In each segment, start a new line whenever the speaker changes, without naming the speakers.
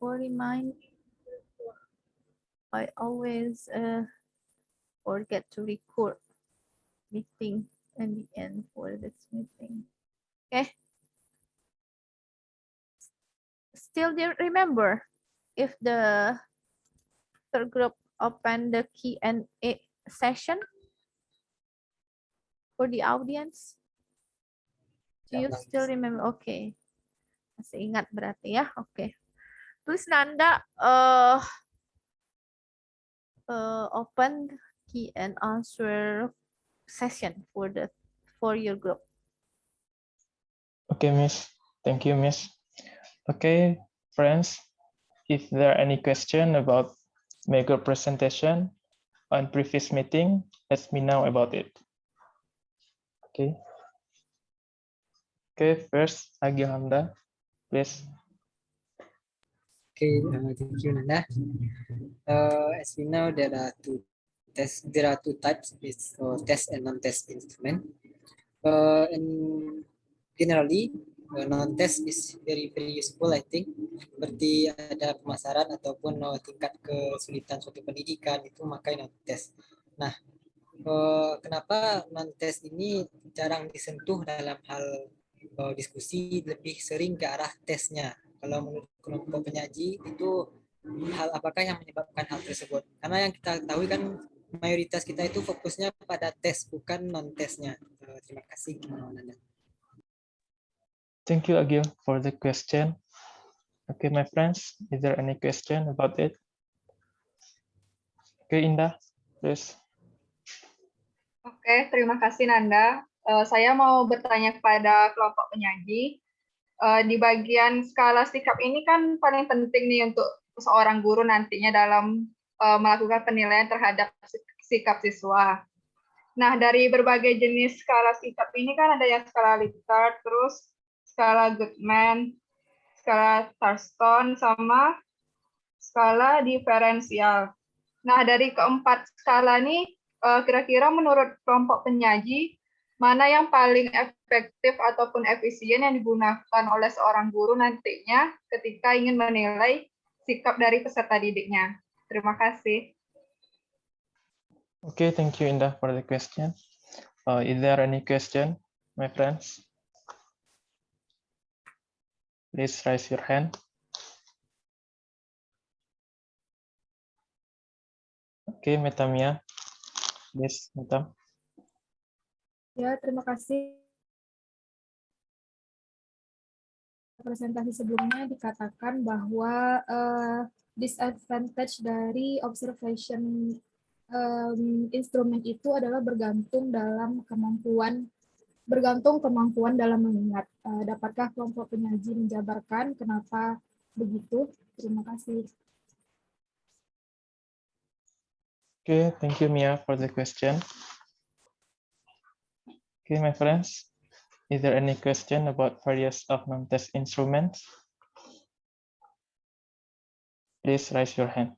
for remind, I always forget to record meeting and the end for this meeting. Okay. Still do you remember if the third group open the Q&A session for the audience? Do you still remember? Okay. Masih ingat berarti ya. Oke. Please Nanda open key and answer session for your group.
Okay, Miss. Thank you, Miss. Okay, friends, if there are any question about maker presentation on previous meeting, let me know about it. Okay. Okay, first, Agi Hamda, please.
Okay, thank you, Nanda. As we know, there are two types: it's test and non-test instrument. And generally, non-test is very useful, I think. Seperti ada pemasaran ataupun tingkat kesulitan suatu pendidikan itu maka non-test. Nah, kenapa non-test ini jarang disentuh dalam hal diskusi, lebih sering ke arah tesnya? Kalau menurut kelompok penyaji itu hal apakah yang menyebabkan hal tersebut? Karena yang kita tahu kan mayoritas kita itu fokusnya pada tes bukan non-tesnya. Terima kasih, Nanda.
Thank you, Agil, for the question. Okay, my friends, is there any question about it? Okay, Indah, please.
Oke, terima kasih Nanda. Saya mau bertanya kepada kelompok penyaji. Di bagian skala sikap ini kan paling penting nih untuk seorang guru nantinya dalam melakukan penilaian terhadap sikap siswa. Nah, dari berbagai jenis skala sikap ini kan ada yang skala Likert, terus skala Goodman, skala Thurston, sama skala diferensial. Nah, dari keempat skala ini, kira-kira menurut kelompok penyaji, mana yang paling efektif ataupun efisien yang digunakan oleh seorang guru nantinya ketika ingin menilai sikap dari peserta didiknya? Terima kasih.
Okay, thank you, Indah, for the question. Is there any question, my friends? Please raise your hand. Okay, Metamia. Yes, Metam.
Ya, terima kasih. Presentasi sebelumnya dikatakan bahwa disadvantage dari observation instrumen itu adalah bergantung kemampuan dalam mengingat. Dapatkah kelompok penyaji menjabarkan kenapa begitu? Terima kasih.
Okay, thank you, Mia, for the question. Okay, my friends, is there any question about various of non-test instruments? Please raise your hand.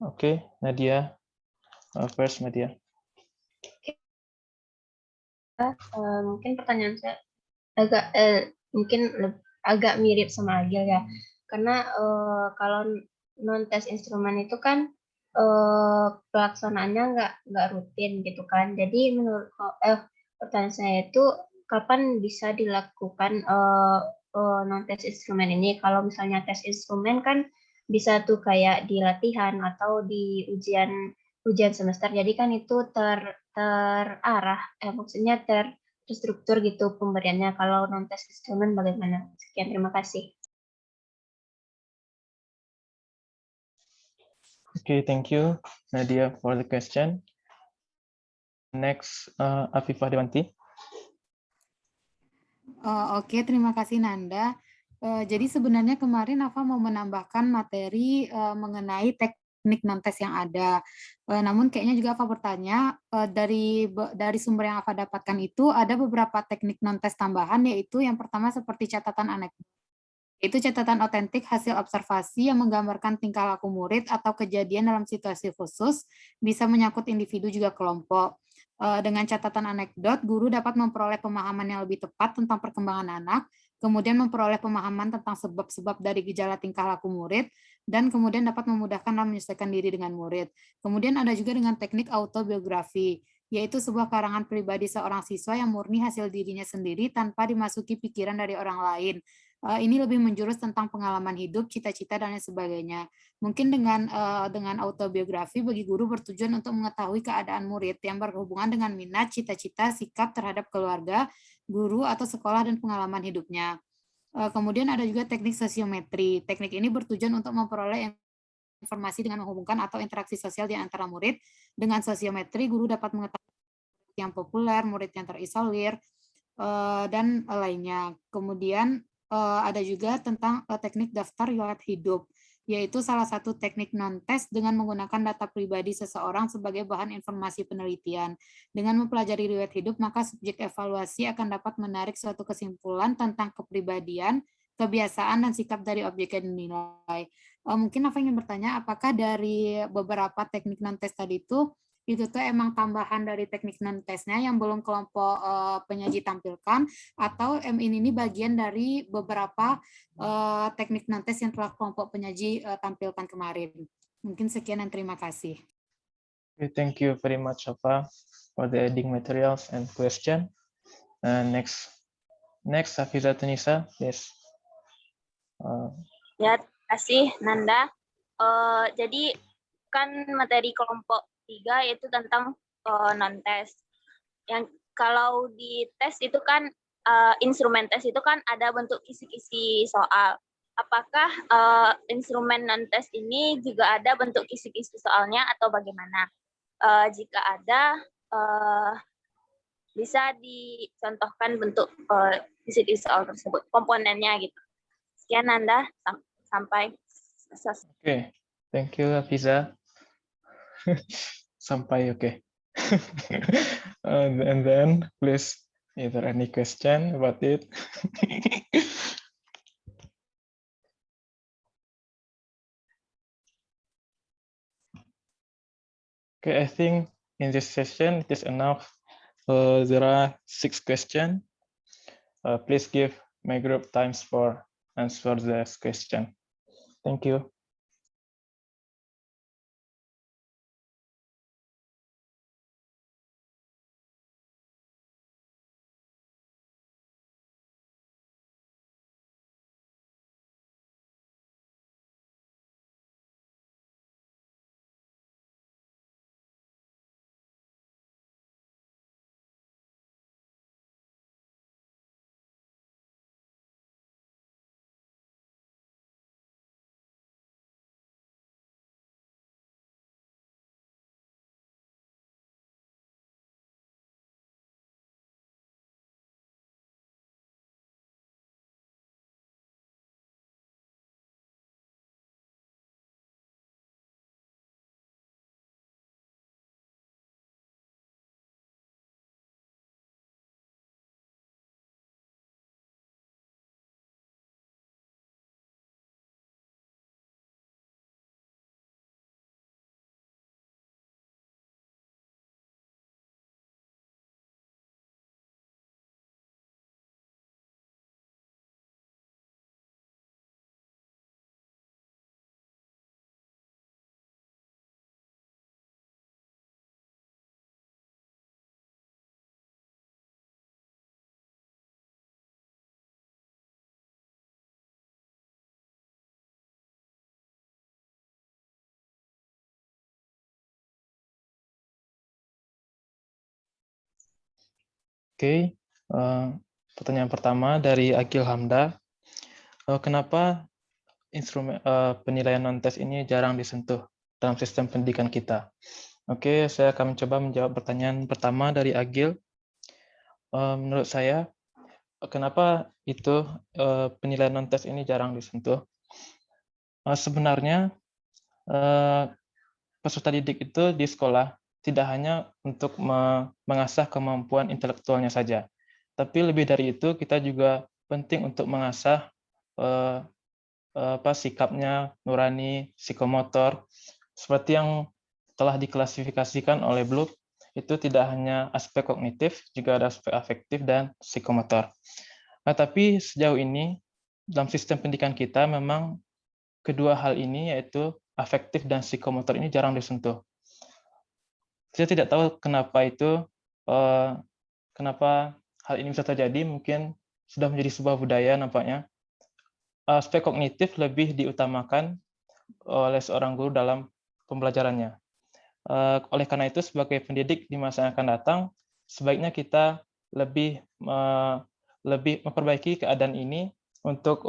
Okay, Nadia, first Nadia.
Mungkin pertanyaan saya agak mirip sama Agil ya, karena kalau non-test instrumen itu kan pelaksanaannya nggak rutin gitu kan. Jadi menurut pertanyaan saya itu kapan bisa dilakukan non-test instrumen ini? Kalau misalnya tes instrumen kan bisa tuh kayak di latihan atau di ujian semester. Jadi kan itu terarah, maksudnya terstruktur gitu pemberiannya. Kalau non-test instrumen bagaimana? Sekian, terima kasih.
Okay, thank you, Nadia, for the question. Next, Afifah Dewanti.
Oke, terima kasih Nanda. Jadi sebenarnya kemarin Nafa mau menambahkan materi mengenai teknik non-tes yang ada. Namun kayaknya juga Nafa bertanya, dari sumber yang Nafa dapatkan itu ada beberapa teknik non-tes tambahan, yaitu yang pertama seperti catatan anekdot. Itu catatan otentik hasil observasi yang menggambarkan tingkah laku murid atau kejadian dalam situasi khusus, bisa menyangkut individu juga kelompok. Dengan catatan anekdot, guru dapat memperoleh pemahaman yang lebih tepat tentang perkembangan anak, kemudian memperoleh pemahaman tentang sebab-sebab dari gejala tingkah laku murid, dan kemudian dapat memudahkan dalam menyesuaikan diri dengan murid. Kemudian ada juga dengan teknik autobiografi, yaitu sebuah karangan pribadi seorang siswa yang murni hasil dirinya sendiri tanpa dimasuki pikiran dari orang lain. Ini lebih menjurus tentang pengalaman hidup, cita-cita, dan lain sebagainya. Mungkin dengan autobiografi bagi guru bertujuan untuk mengetahui keadaan murid yang berhubungan dengan minat, cita-cita, sikap terhadap keluarga, guru, atau sekolah, dan pengalaman hidupnya. Kemudian ada juga teknik sosiometri. Teknik ini bertujuan untuk memperoleh informasi dengan menghubungkan atau interaksi sosial di antara murid. Dengan sosiometri, guru dapat mengetahui murid yang populer, murid yang terisolir, dan lainnya. Kemudian ada juga tentang teknik daftar riwayat hidup, yaitu salah satu teknik non-tes dengan menggunakan data pribadi seseorang sebagai bahan informasi penelitian. Dengan mempelajari riwayat hidup, maka subjek evaluasi akan dapat menarik suatu kesimpulan tentang kepribadian, kebiasaan, dan sikap dari objek yang dinilai. Mungkin aku ingin bertanya, apakah dari beberapa teknik non-tes tadi itu tuh emang tambahan dari teknik non-tesnya yang belum kelompok penyaji tampilkan, atau ini bagian dari beberapa teknik non-tes yang telah kelompok penyaji tampilkan kemarin. Mungkin sekian dan terima kasih.
Okay, thank you very much, Ava, for the adding materials and question. Next, Hafiza Tunisa, yes.
Ya, terima kasih Nanda. Jadi kan materi kelompok 3 yaitu tentang non-tes. Yang kalau di tes itu kan instrumen tes itu kan ada bentuk kisi-kisi soal. Apakah instrumen non-tes ini juga ada bentuk kisi-kisi soalnya atau bagaimana? Jika ada, bisa dicontohkan bentuk kisi-kisi soal tersebut, komponennya gitu. Sekian Nanda, sampai selesai.
Okay, thank you Hafiza. Sampai okay. And then please, is there any question about it? Okay, I think in this session it is enough. There are 6 questions. Please give my group times for answer this question. Thank you. Oke, pertanyaan pertama dari Agil Hamda. Kenapa instrumen penilaian non-tes ini jarang disentuh dalam sistem pendidikan kita? Oke, saya akan mencoba menjawab pertanyaan pertama dari Agil. Menurut saya, kenapa itu penilaian non-tes ini jarang disentuh? Sebenarnya peserta didik itu di sekolah tidak hanya untuk mengasah kemampuan intelektualnya saja, tapi lebih dari itu kita juga penting untuk mengasah sikapnya, nurani, psikomotor, seperti yang telah diklasifikasikan oleh Bloom. Itu tidak hanya aspek kognitif, juga ada aspek afektif dan psikomotor. Tapi sejauh ini dalam sistem pendidikan kita memang kedua hal ini, yaitu afektif dan psikomotor, ini jarang disentuh. Saya tidak tahu kenapa itu, kenapa hal ini bisa terjadi. Mungkin sudah menjadi sebuah budaya nampaknya. Aspek kognitif lebih diutamakan oleh seorang guru dalam pembelajarannya. Oleh karena itu, sebagai pendidik di masa yang akan datang, sebaiknya kita lebih memperbaiki keadaan ini untuk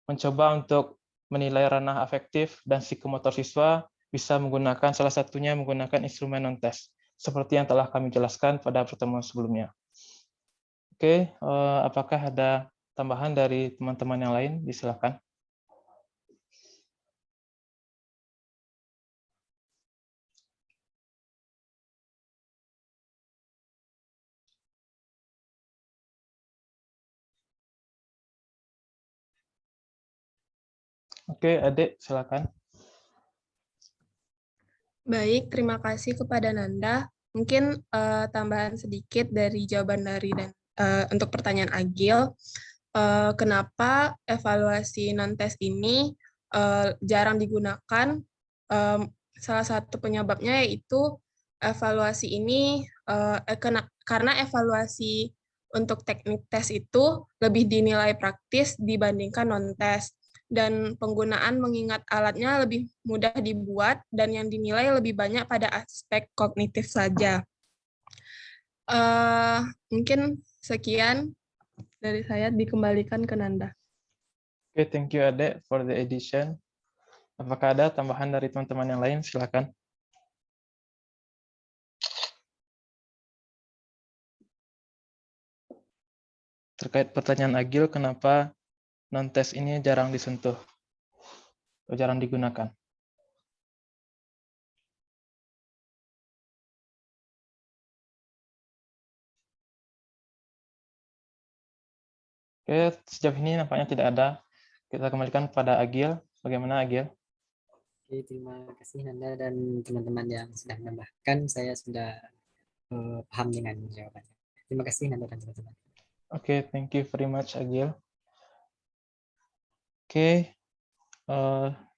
mencoba untuk menilai ranah afektif dan psikomotor siswa, bisa menggunakan salah satunya menggunakan instrumen non-tes, seperti yang telah kami jelaskan pada pertemuan sebelumnya. Oke, apakah ada tambahan dari teman-teman yang lain? Silakan. Oke, Adik, silakan.
Baik, terima kasih kepada Nanda. Mungkin tambahan sedikit dari jawaban dari dan untuk pertanyaan Agil. Kenapa evaluasi non-tes ini jarang digunakan? Salah satu penyebabnya yaitu evaluasi ini karena evaluasi untuk teknik tes itu lebih dinilai praktis dibandingkan non-tes, dan penggunaan mengingat alatnya lebih mudah dibuat dan yang dinilai lebih banyak pada aspek kognitif saja. Mungkin sekian dari saya, dikembalikan ke Nanda.
Oke, thank you Ade for the edition. Apakah ada tambahan dari teman-teman yang lain? Silakan. Terkait pertanyaan Agil, kenapa non-tes ini jarang disentuh atau jarang digunakan? Oke, sejauh ini nampaknya tidak ada. Kita kembalikan pada Agil. Bagaimana Agil?
Oke, terima kasih Nanda dan teman-teman yang sudah menambahkan. Saya sudah paham dengan jawabannya. Terima kasih Nanda dan teman-teman.
Oke, thank you very much Agil. Oke,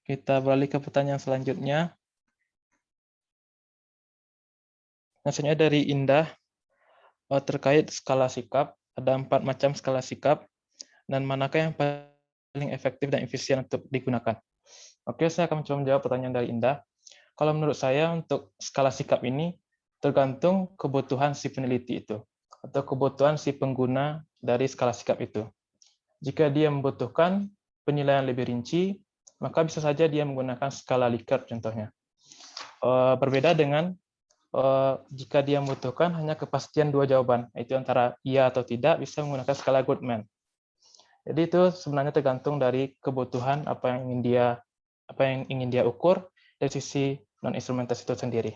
kita beralih ke pertanyaan selanjutnya. Maksudnya dari Indah, terkait skala sikap. Ada 4 macam skala sikap, dan manakah yang paling efektif dan efisien untuk digunakan? Oke, saya akan mencoba menjawab pertanyaan dari Indah. Kalau menurut saya untuk skala sikap ini tergantung kebutuhan si peneliti itu, atau kebutuhan si pengguna dari skala sikap itu. Jika dia membutuhkan penilaian lebih rinci, maka bisa saja dia menggunakan skala Likert contohnya. Berbeda dengan jika dia membutuhkan hanya kepastian 2 jawaban, yaitu antara iya atau tidak, bisa menggunakan skala Goodman. Jadi itu sebenarnya tergantung dari kebutuhan apa yang ingin dia ukur dari sisi non-instrumentasi itu sendiri.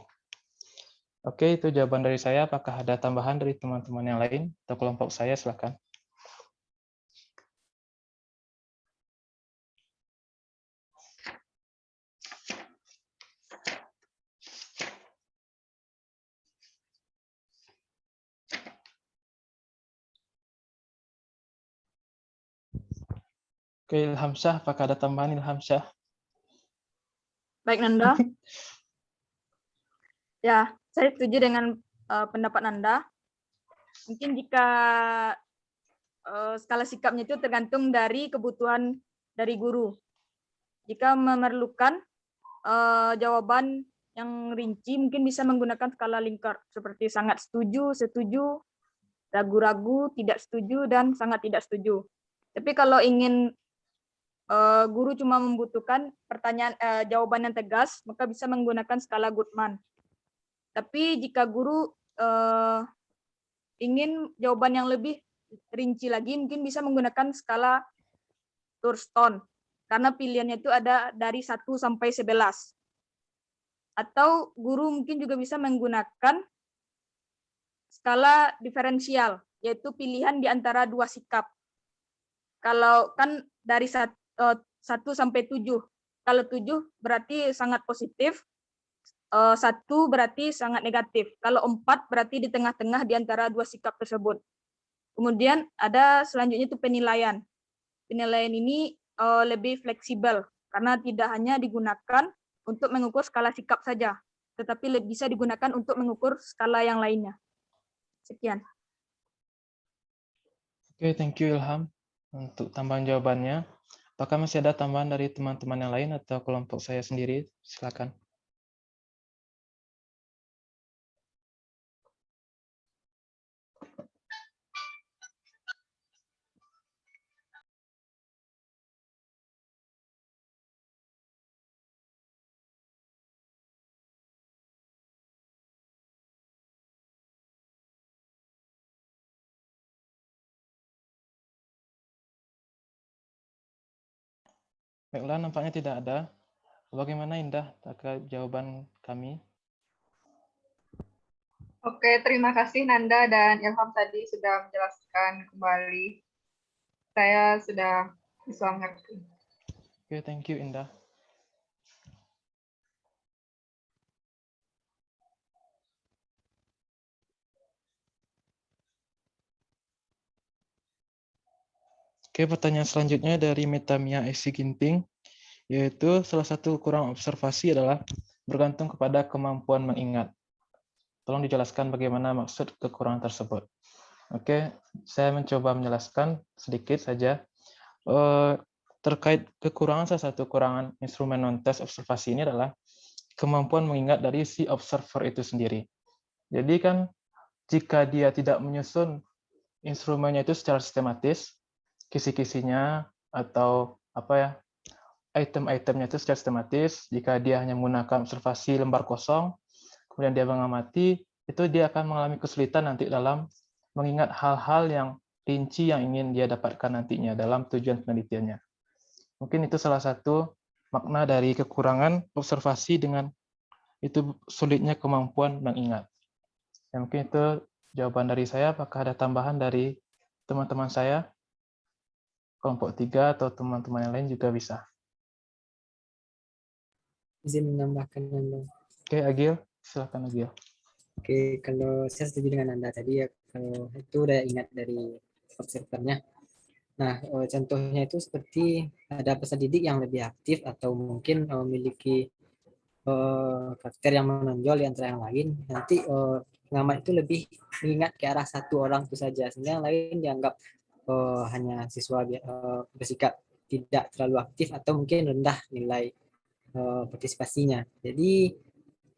Oke, itu jawaban dari saya. Apakah ada tambahan dari teman-teman yang lain atau kelompok saya? Silakan. Oke, Ilham Syah, apakah ada tambahan Ilham Syah?
Baik, Nanda. Ya, saya setuju dengan pendapat Nanda. Mungkin jika skala sikapnya itu tergantung dari kebutuhan dari guru. Jika memerlukan jawaban yang rinci, mungkin bisa menggunakan skala Likert, seperti sangat setuju, setuju, ragu-ragu, tidak setuju, dan sangat tidak setuju. Tapi kalau ingin guru cuma membutuhkan jawaban yang tegas, maka bisa menggunakan skala Goodman. Tapi jika guru ingin jawaban yang lebih rinci lagi, mungkin bisa menggunakan skala Thurston, karena pilihannya itu ada dari 1 sampai 11. Atau guru mungkin juga bisa menggunakan skala diferensial, yaitu pilihan di antara 2 sikap. Kalau kan dari 1 sampai 7. Kalau 7 berarti sangat positif, 1 berarti sangat negatif. Kalau 4 berarti di tengah-tengah di antara 2 sikap tersebut. Kemudian ada selanjutnya itu penilaian. Penilaian ini lebih fleksibel karena tidak hanya digunakan untuk mengukur skala sikap saja, tetapi bisa digunakan untuk mengukur skala yang lainnya. Sekian.
Oke, thank you Ilham untuk tambahan jawabannya. Apakah masih ada tambahan dari teman-teman yang lain atau kelompok saya sendiri? Silakan. Baiklah, nampaknya tidak ada. Bagaimana Indah terkait jawaban kami?
Oke, terima kasih Nanda dan Ilham tadi sudah menjelaskan kembali. Saya sudah bisa mengerti.
Oke, thank you Indah. Oke, pertanyaan selanjutnya dari Metamia Esi Ginting, yaitu salah satu ukuran observasi adalah bergantung kepada kemampuan mengingat. Tolong dijelaskan bagaimana maksud kekurangan tersebut. Oke, saya mencoba menjelaskan sedikit saja. Terkait kekurangan, salah satu kekurangan instrumen non-test observasi ini adalah kemampuan mengingat dari si observer itu sendiri. Jadi kan, jika dia tidak menyusun instrumennya itu secara sistematis, kisi-kisinya atau item-itemnya itu secara sistematis, jika dia hanya menggunakan observasi lembar kosong, kemudian dia mengamati, itu dia akan mengalami kesulitan nanti dalam mengingat hal-hal yang rinci yang ingin dia dapatkan nantinya dalam tujuan penelitiannya. Mungkin itu salah satu makna dari kekurangan observasi dengan itu sulitnya kemampuan mengingat. Ya, mungkin itu jawaban dari saya. Apakah ada tambahan dari teman-teman saya? Kelompok 3 atau teman-teman yang lain juga bisa.
Izin menambahkan Nanda.
Oke, Agil. Silakan Agil.
Oke, kalau saya setuju dengan Anda tadi ya, kalau itu udah ingat dari observernya. Nah, contohnya itu seperti ada peserta didik yang lebih aktif atau mungkin memiliki karakter yang menonjol di antara yang lain. Nanti pengamat itu lebih mengingat ke arah satu orang itu saja, sehingga yang lain dianggap hanya siswa bersikap tidak terlalu aktif atau mungkin rendah nilai partisipasinya. Jadi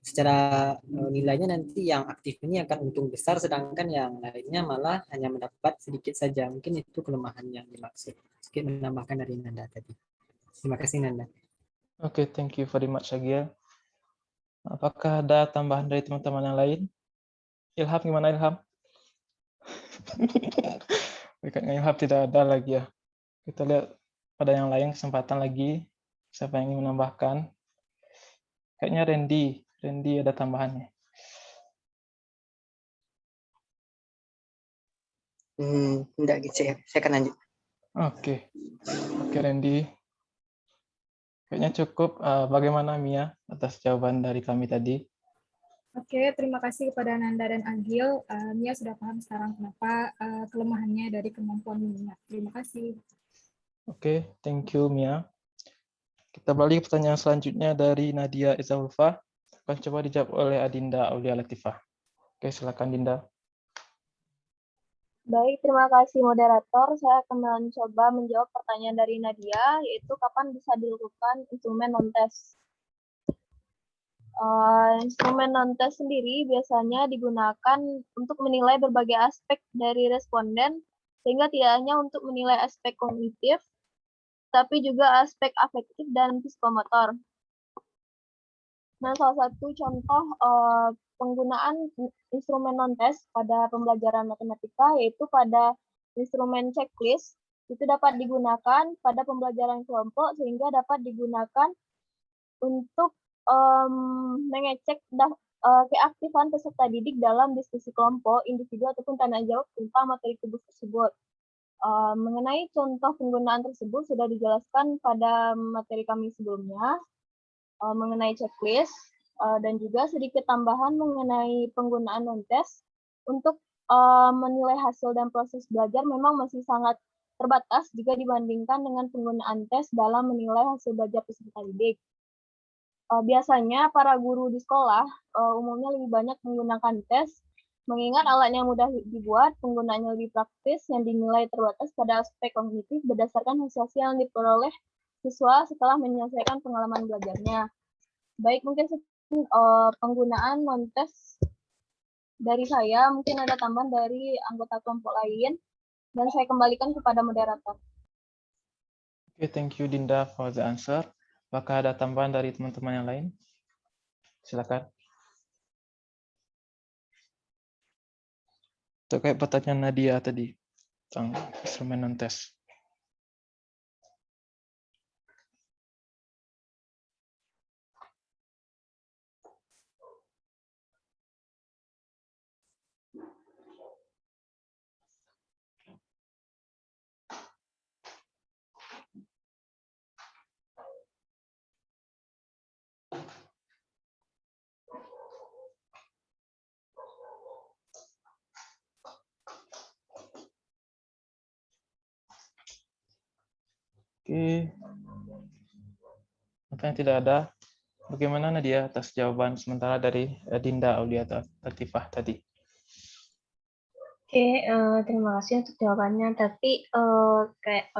secara nilainya nanti yang aktif ini akan untung besar, sedangkan yang lainnya malah hanya mendapat sedikit saja. Mungkin itu kelemahan yang dimaksud. Sedikit menambahkan dari Nanda tadi. Terima kasih Nanda.
Oke, thank you very much Agil. Apakah ada tambahan dari teman-teman yang lain? Ilham, gimana Ilham? Kayaknya Ilham tidak ada lagi ya. Kita lihat pada yang lain kesempatan lagi. Siapa yang ingin menambahkan? Kayaknya Randy ada tambahannya.
Enggak gitu ya. Saya akan lanjut.
Oke, Randy. Kayaknya cukup. Bagaimana Mia atas jawaban dari kami tadi?
Oke, terima kasih kepada Nanda dan Agil. Mia sudah paham sekarang kenapa kelemahannya dari kemampuan mengingat. Terima kasih.
Oke, thank you Mia. Kita balik ke pertanyaan selanjutnya dari Nadia Izahulfa. Akan coba dijawab oleh Adinda Aulia Latifah. Oke, silakan Dinda.
Baik, terima kasih moderator. Saya akan mencoba menjawab pertanyaan dari Nadia, yaitu kapan bisa dilakukan instrumen non-test. Instrumen non-test sendiri biasanya digunakan untuk menilai berbagai aspek dari responden, sehingga tidak hanya untuk menilai aspek kognitif, tapi juga aspek afektif dan psikomotor. Nah, salah satu contoh penggunaan instrumen non-test pada pembelajaran matematika yaitu pada instrumen checklist itu dapat digunakan pada pembelajaran kelompok sehingga dapat digunakan untuk mengecek keaktifan peserta didik dalam diskusi kelompok, individu ataupun tanya jawab tentang materi tugas tersebut. Mengenai contoh penggunaan tersebut sudah dijelaskan pada materi kami sebelumnya mengenai checklist dan juga sedikit tambahan mengenai penggunaan non-test untuk menilai hasil dan proses belajar memang masih sangat terbatas jika dibandingkan dengan penggunaan tes dalam menilai hasil belajar peserta didik. Biasanya para guru di sekolah umumnya lebih banyak menggunakan tes, mengingat alatnya mudah dibuat, penggunaannya lebih praktis, yang dinilai terbatas pada aspek kognitif berdasarkan hasil yang diperoleh siswa setelah menyelesaikan pengalaman belajarnya. Baik, mungkin penggunaan non-tes dari saya, mungkin ada tambahan dari anggota kelompok lain, dan saya kembalikan kepada moderator.
Okay, thank you Dinda for the answer. Apakah ada tambahan dari teman-teman yang lain? Silakan. Terkait pertanyaan Nadia tadi tentang instrumen non-tes. Oke. Apa yang tidak ada? Bagaimana Nadia atas jawaban sementara dari Dinda Aulia Latifah tadi?
Oke, terima kasih untuk jawabannya. Tapi kayak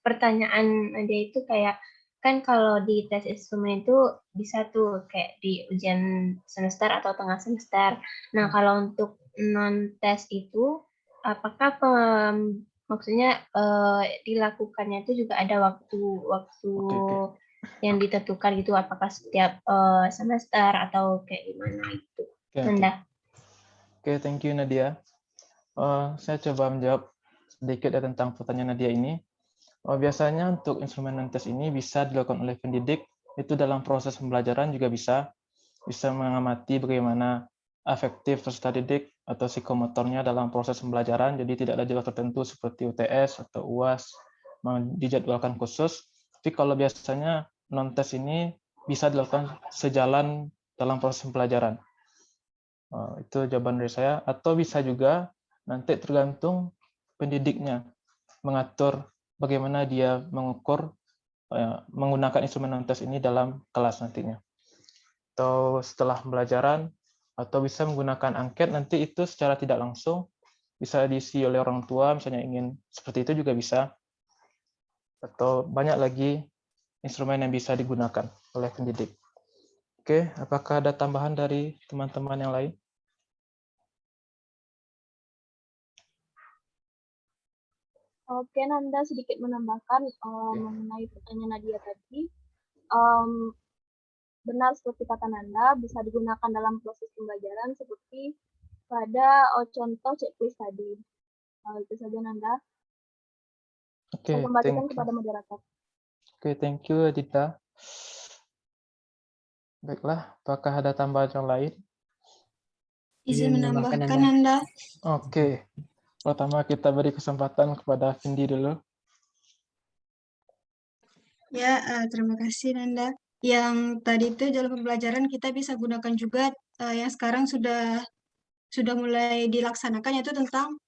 pertanyaan Nadia itu kayak kan kalau di tes instrumen itu bisa tuh kayak di ujian semester atau tengah semester. Nah, kalau untuk non tes itu apakah maksudnya dilakukannya itu juga ada waktu
Oke.
yang ditentukan gitu, apakah setiap semester atau kayak gimana gitu.
Oke.
Nanda.
Oke, thank you Nadia. Saya coba menjawab sedikit tentang pertanyaan Nadia ini. Biasanya untuk instrumen non-tes ini bisa dilakukan oleh pendidik, itu dalam proses pembelajaran juga bisa mengamati bagaimana efektif peserta didik atau psikomotornya dalam proses pembelajaran, jadi tidak ada jadwal tertentu seperti UTS atau UAS dijadwalkan khusus. Tapi kalau biasanya non-tes ini bisa dilakukan sejalan dalam proses pembelajaran. Itu jawaban dari saya. Atau bisa juga nanti tergantung pendidiknya mengatur bagaimana dia mengukur menggunakan instrumen non-tes ini dalam kelas nantinya. Atau setelah pembelajaran, atau bisa menggunakan angket nanti itu secara tidak langsung bisa diisi oleh orang tua, misalnya ingin seperti itu juga bisa. Atau banyak lagi instrumen yang bisa digunakan oleh pendidik. Oke, apakah ada tambahan dari teman-teman yang lain?
Oke, Nanda sedikit menambahkan mengenai pertanyaan Nadia tadi. Benar seperti kata Nanda, bisa digunakan dalam proses pembelajaran seperti pada contoh checklist tadi. Itu saja Nanda.
Oke,
Saya kembalikan kepada moderator.
Oke, thank you Adita. Baiklah, apakah ada tambahan yang lain?
Izin
menambahkan
Nanda.
Oke, pertama kita beri kesempatan kepada Vindi dulu.
Ya, terima kasih Nanda. Yang tadi itu dalam pembelajaran kita bisa gunakan juga yang sekarang sudah mulai dilaksanakan, yaitu tentang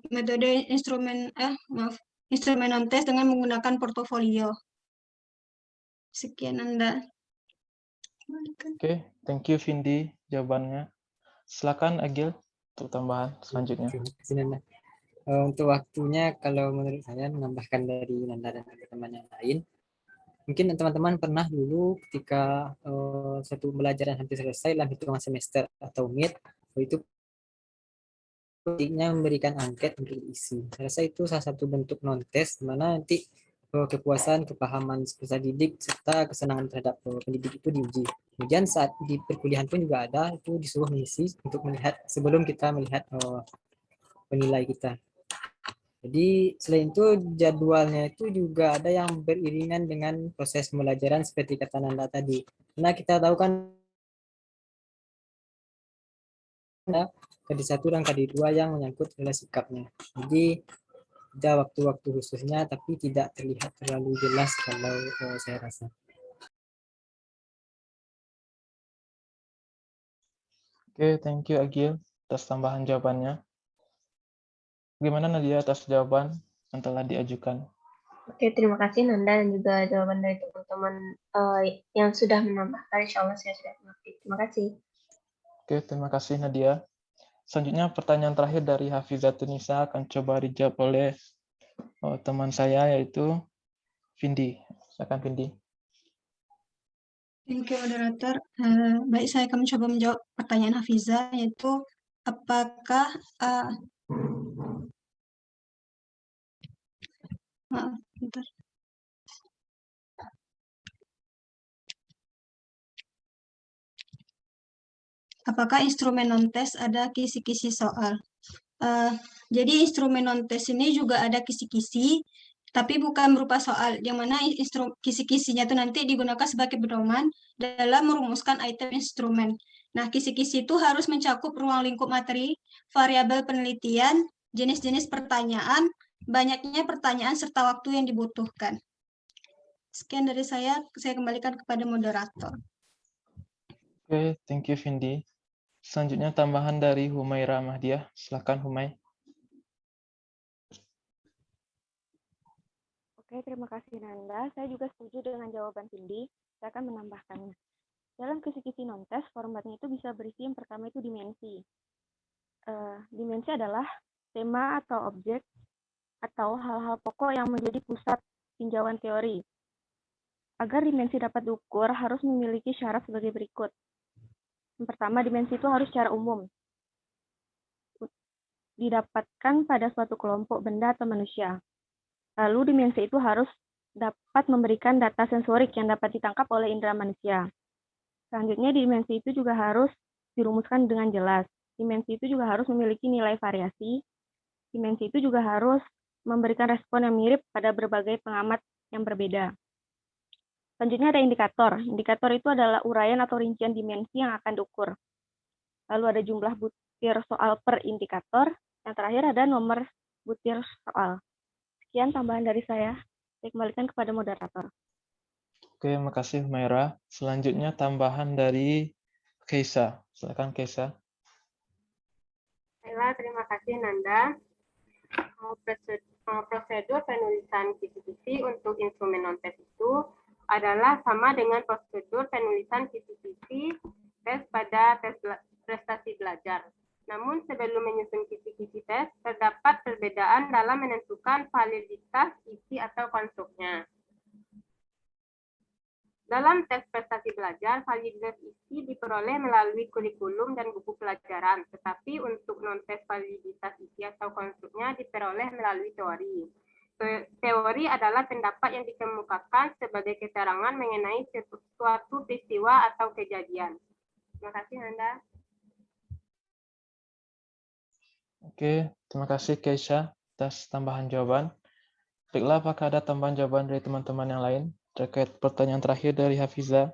metode instrumen non-tes dengan menggunakan portofolio. Sekian Nanda.
Oke, thank you Vindi jawabannya. Silakan Agil untuk tambahan selanjutnya.
Terima kasih Nanda. Untuk waktunya, kalau menurut saya menambahkan dari Nanda dan teman-teman yang lain, mungkin teman-teman pernah dulu ketika satu pembelajaran hampir selesai dalam hitungan semester atau mid, itu pentingnya memberikan angket untuk diisi. Saya rasa itu salah satu bentuk non-tes, di mana nanti kepuasan, kepahaman peserta didik, serta kesenangan terhadap pendidik itu diuji. Kemudian saat di perkuliahan pun juga ada, itu disuruh mengisi untuk melihat, sebelum kita melihat penilai kita. Jadi selain itu jadwalnya itu juga ada yang beriringan dengan proses pembelajaran seperti kata Nanda tadi. Karena kita tahu kan KD1 dan KD2 yang menyangkut adalah sikapnya. Jadi ada waktu-waktu khususnya tapi tidak terlihat terlalu jelas kalau saya rasa.
Oke, thank you Agil atas tambahan jawabannya. Gimana Nadia atas jawaban yang telah diajukan?
Oke, terima kasih Nanda dan juga jawaban dari teman-teman yang sudah menambahkan. Insya Allah saya sudah mengerti. Terima kasih.
Oke, terima kasih Nadia. Selanjutnya pertanyaan terakhir dari Hafizatunisa akan coba dijawab oleh teman saya yaitu Vindi. Silakan Vindi.
Thank you, moderator. Baik, saya akan mencoba menjawab pertanyaan Hafiza, yaitu apakah maaf, bentar. Apakah instrumen non-tes ada kisi-kisi soal? Jadi instrumen non-tes ini juga ada kisi-kisi, tapi bukan berupa soal, yang mana kisi-kisinya itu nanti digunakan sebagai pedoman dalam merumuskan item instrumen. Nah, kisi-kisi itu harus mencakup ruang lingkup materi, variabel penelitian, jenis-jenis pertanyaan, banyaknya pertanyaan, serta waktu yang dibutuhkan. Sekian dari saya kembalikan kepada moderator.
Oke, thank you Vindi. Selanjutnya tambahan dari Humaira Mahdiah. Silakan Humay.
Oke, terima kasih Nanda. Saya juga setuju dengan jawaban Vindi. Saya akan menambahkannya. Dalam kisi-kisi non-tes, formatnya itu bisa berisi yang pertama itu dimensi. Dimensi adalah tema atau objek atau hal-hal pokok yang menjadi pusat tinjauan teori. Agar dimensi dapat diukur, harus memiliki syarat sebagai berikut. Yang pertama, dimensi itu harus secara umum didapatkan pada suatu kelompok benda atau manusia. Lalu dimensi itu harus dapat memberikan data sensorik yang dapat ditangkap oleh indera manusia. Selanjutnya, dimensi itu juga harus dirumuskan dengan jelas. Dimensi itu juga harus memiliki nilai variasi. Dimensi itu juga harus memberikan respon yang mirip pada berbagai pengamat yang berbeda. Selanjutnya ada indikator. Indikator itu adalah uraian atau rincian dimensi yang akan diukur. Lalu ada jumlah butir soal per indikator. Yang terakhir ada nomor butir soal. Sekian tambahan dari saya. Saya kembalikan kepada moderator.
Oke, makasih Humaira. Selanjutnya tambahan dari Keisa. Silakan Keisa.
Baiklah, terima kasih Nanda. Prosedur penulisan kisi-kisi untuk instrumen non-tes itu adalah sama dengan prosedur penulisan kisi-kisi tes pada tes prestasi belajar. Namun sebelum menyusun kisi-kisi tes, terdapat perbedaan dalam menentukan validitas isi atau konstruknya. Dalam tes prestasi belajar, validitas isi diperoleh melalui kurikulum dan buku pelajaran, tetapi untuk non-tes validitas isi atau konstruknya diperoleh melalui teori. Teori adalah pendapat yang dikemukakan sebagai keterangan mengenai suatu peristiwa atau kejadian. Terima kasih, Nanda.
Oke, terima kasih Keisha atas tambahan jawaban. Baiklah, apakah ada tambahan jawaban dari teman-teman yang lain terkait pertanyaan terakhir dari Hafiza?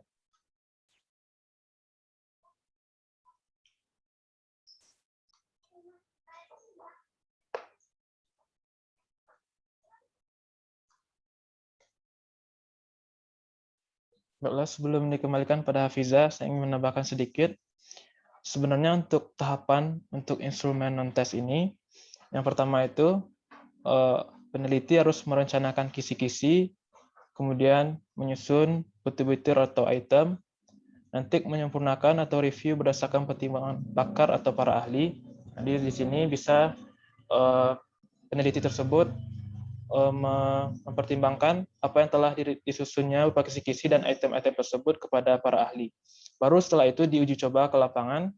Baiklah, sebelum dikembalikan pada Hafiza, saya ingin menambahkan sedikit. Sebenarnya untuk tahapan untuk instrumen non-tes ini, yang pertama itu peneliti harus merencanakan kisi-kisi, kemudian menyusun butir-butir atau item, nanti menyempurnakan atau review berdasarkan pertimbangan pakar atau para ahli. Jadi di sini bisa peneliti tersebut mempertimbangkan apa yang telah disusunnya berupa kisi-kisi dan item-item tersebut kepada para ahli. Baru setelah itu diuji coba ke lapangan,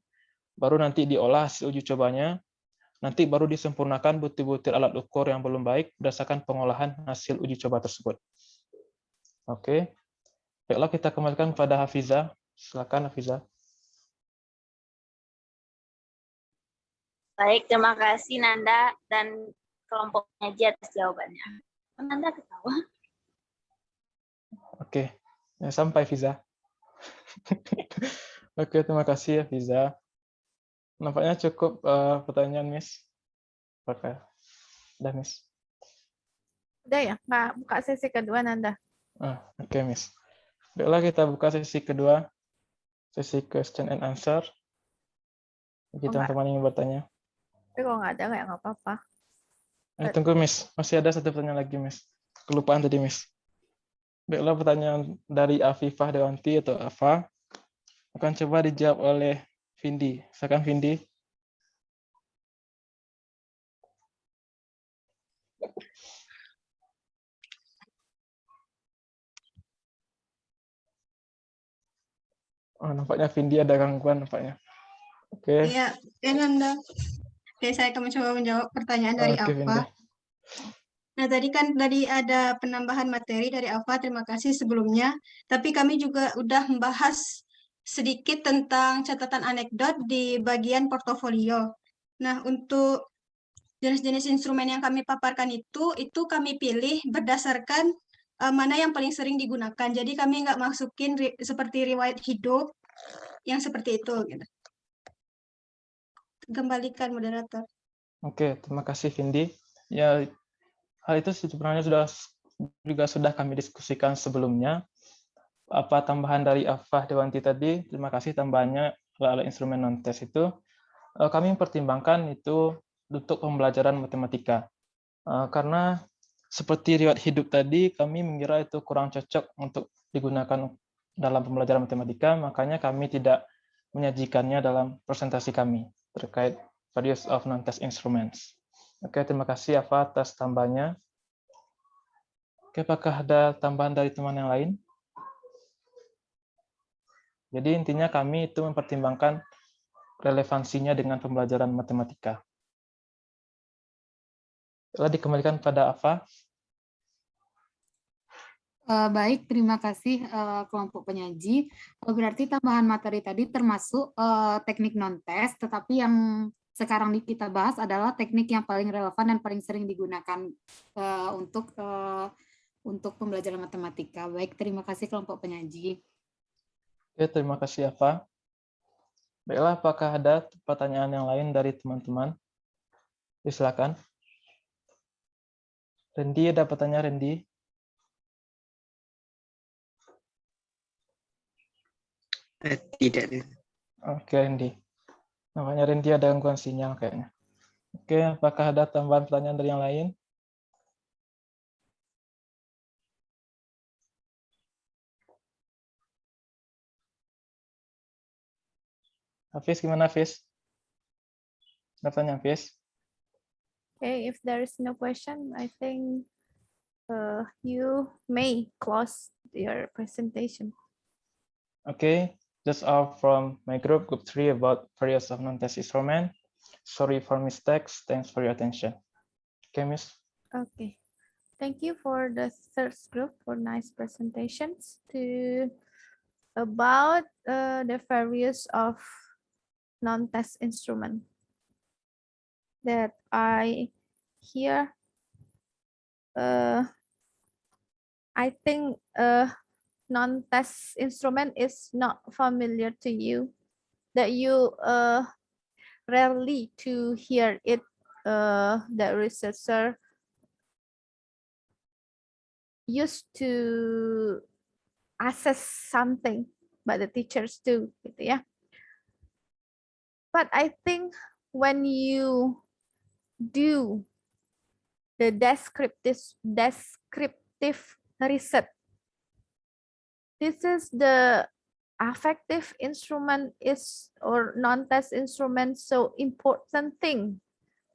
baru nanti diolah hasil uji cobanya, nanti baru disempurnakan butir-butir alat ukur yang belum baik berdasarkan pengolahan hasil uji coba tersebut. Oke, baiklah kita kembalikan kepada Hafiza. Silakan Hafiza.
Baik, terima kasih Nanda dan kelompok penyaji atas jawabannya. Nanda ketawa.
Oke, ya, sampai Fiza. Oke, terima kasih ya Fiza. Nampaknya cukup pertanyaan, Miss. Oke, udah Miss.
Udah ya, nggak buka sesi kedua Nanda.
Oke, Miss. Baiklah kita buka sesi kedua, sesi question and answer. Bagi
enggak.
teman-teman yang ingin bertanya.
Tapi kalau nggak ada nggak apa-apa.
Tunggu, Miss. Masih ada satu pertanyaan lagi, Miss. Kelupaan tadi, Miss. Baiklah, pertanyaan dari Afifah Dewanti atau Afa akan coba dijawab oleh Vindi. Silakan, Vindi. Oh, nampaknya Vindi ada gangguan nampaknya. Oke.
Iya, Nanda. Oke, saya akan mencoba menjawab pertanyaan dari
Oke, Vindi.
Alfa. Nah, tadi ada penambahan materi dari Alfa, terima kasih sebelumnya. Tapi kami juga udah membahas sedikit tentang catatan anekdot di bagian portofolio. Nah, untuk jenis-jenis instrumen yang kami paparkan itu kami pilih berdasarkan mana yang paling sering digunakan. Jadi kami nggak masukin seperti riwayat hidup yang seperti itu. Gitu. Kembalikan moderator.
Oke, terima kasih, Vindi. Ya, hal itu sebenarnya sudah kami diskusikan sebelumnya. Apa tambahan dari Afah Dewanti tadi? Terima kasih tambahannya alat instrumen non-tes itu. Kami mempertimbangkan itu untuk pembelajaran matematika. Karena seperti riwayat hidup tadi, kami mengira itu kurang cocok untuk digunakan dalam pembelajaran matematika, makanya kami tidak menyajikannya dalam presentasi kami terkait various of non-test instruments. Oke, terima kasih Afa atas tambahannya. Oke, apakah ada tambahan dari teman yang lain? Jadi intinya kami itu mempertimbangkan relevansinya dengan pembelajaran matematika. Telah dikembalikan pada Afa.
Baik, terima kasih kelompok penyaji. Berarti tambahan materi tadi termasuk teknik non-tes, tetapi yang sekarang kita bahas adalah teknik yang paling relevan dan paling sering digunakan untuk pembelajaran matematika. Baik, terima kasih kelompok penyaji.
Oke, terima kasih Afa. Baiklah, apakah ada pertanyaan yang lain dari teman-teman? Silakan. Randy, ada pertanyaan Randy?
Tidak.
Oke, Randy. Namanya Randy ada gangguan sinyal kayaknya. Oke, apakah ada tambahan pertanyaan dari yang lain? Hafiz, gimana Hafiz? Ada pertanyaan Hafiz?
Okay, if there is no question, I think you may close your presentation.
Okay, that's all from my group 3 about various of non-test instrument. Sorry for mistakes. Thanks for your attention. Okay, Miss.
Okay, thank you for the third group for nice presentations about the various of non-test instrument that I hear. I think non-test instrument is not familiar to you, that you rarely to hear it, the researcher used to assess something, but the teachers too, gitu ya. But I think when you do the descriptive research, this is the affective instrument is or non-test instrument, so important thing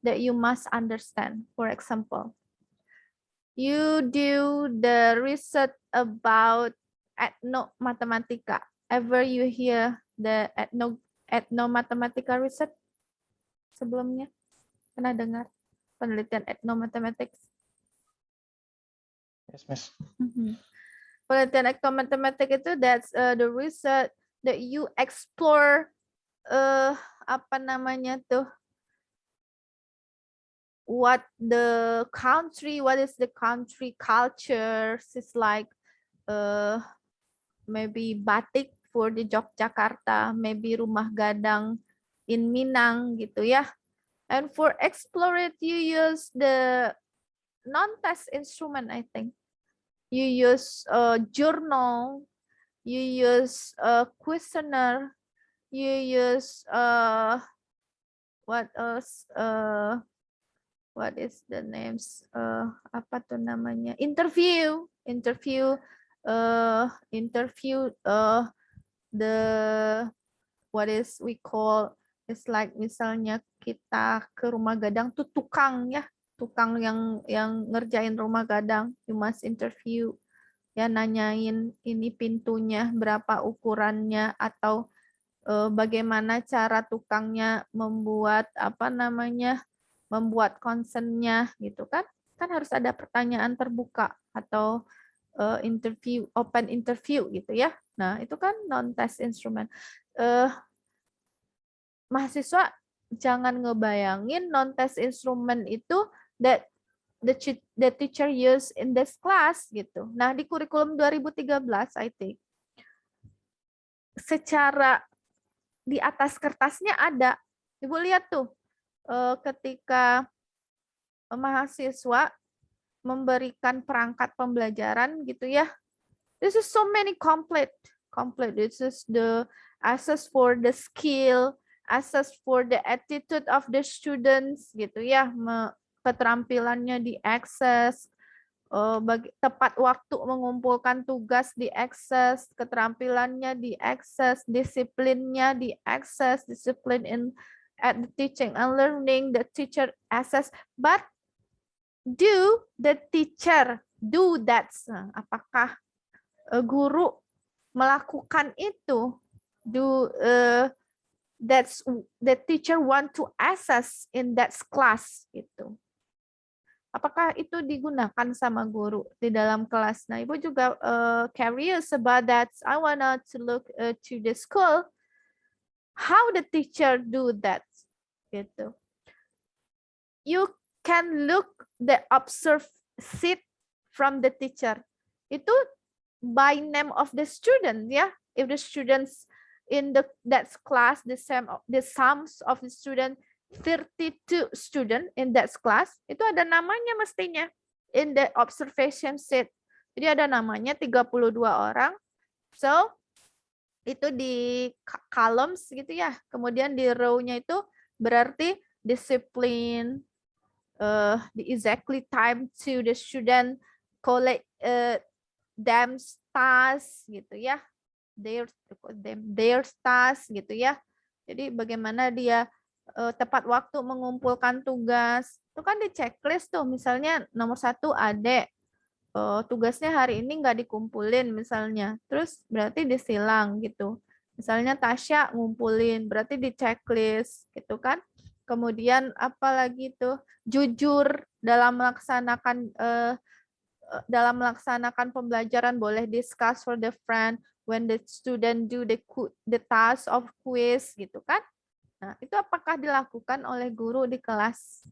that you must understand. For example, you do the research about ethnomathematica. Ever you hear the ethnomathematica research sebelumnya? Pernah dengar penelitian ethnomathematics?
Yes, Miss.
Penelitian ethnomathematics itu that's the research that you explore apa namanya tuh, what is the country culture is like, maybe batik for the Yogyakarta, maybe rumah gadang in Minang gitu ya. And for explore it, you use the non-test instrument, I think. You use a journal, you use a questionnaire, you use what else? What is the names? Apa tuh namanya? Interview the what is we call, it's like misalnya kita ke rumah gadang tuh tukang ya, tukang yang ngerjain rumah gadang, you must interview ya, nanyain ini pintunya berapa ukurannya, atau bagaimana cara tukangnya membuat apa namanya, membuat konsennya gitu kan harus ada pertanyaan terbuka atau interview, open interview gitu ya. Nah itu kan non test instrument. Mahasiswa jangan ngebayangin non test instrument itu that the teacher use in this class gitu. Nah di kurikulum 2013 I think secara di atas kertasnya ada. Ibu lihat tuh ketika mahasiswa memberikan perangkat pembelajaran gitu ya. This is so many complete. This is the access for the skill, access for the attitude of the students gitu ya. Keterampilannya diakses, tepat waktu mengumpulkan tugas diakses, keterampilannya diakses, disiplinnya diakses, disiplin in at the teaching and learning, the teacher access, but do the teacher do that? Apakah guru melakukan itu? Do that's the teacher want to access in that class gitu? Apakah itu digunakan sama guru di dalam kelas? Nah, Ibu juga curious about that. I wanna to look to the school, how the teacher do that, gitu. You can look the observe seat from the teacher. Itu by name of the student, ya. If the students in that class, the sums of the student 32 student in that class, itu ada namanya mestinya in the observation set. Jadi ada namanya 32 orang. So itu di columns gitu ya. Kemudian di row-nya itu berarti discipline, the exactly time to the student, collect them task gitu ya. Their task gitu ya. Jadi bagaimana dia tepat waktu mengumpulkan tugas. Itu kan di checklist tuh, misalnya nomor 1 Ade, tugasnya hari ini nggak dikumpulin misalnya, terus berarti disilang gitu. Misalnya Tasya ngumpulin, berarti di checklist gitu kan. Kemudian apalagi tuh, jujur dalam melaksanakan pembelajaran, boleh discuss for the friend when the student do the task of quiz gitu kan. Nah, itu apakah dilakukan oleh guru di kelas?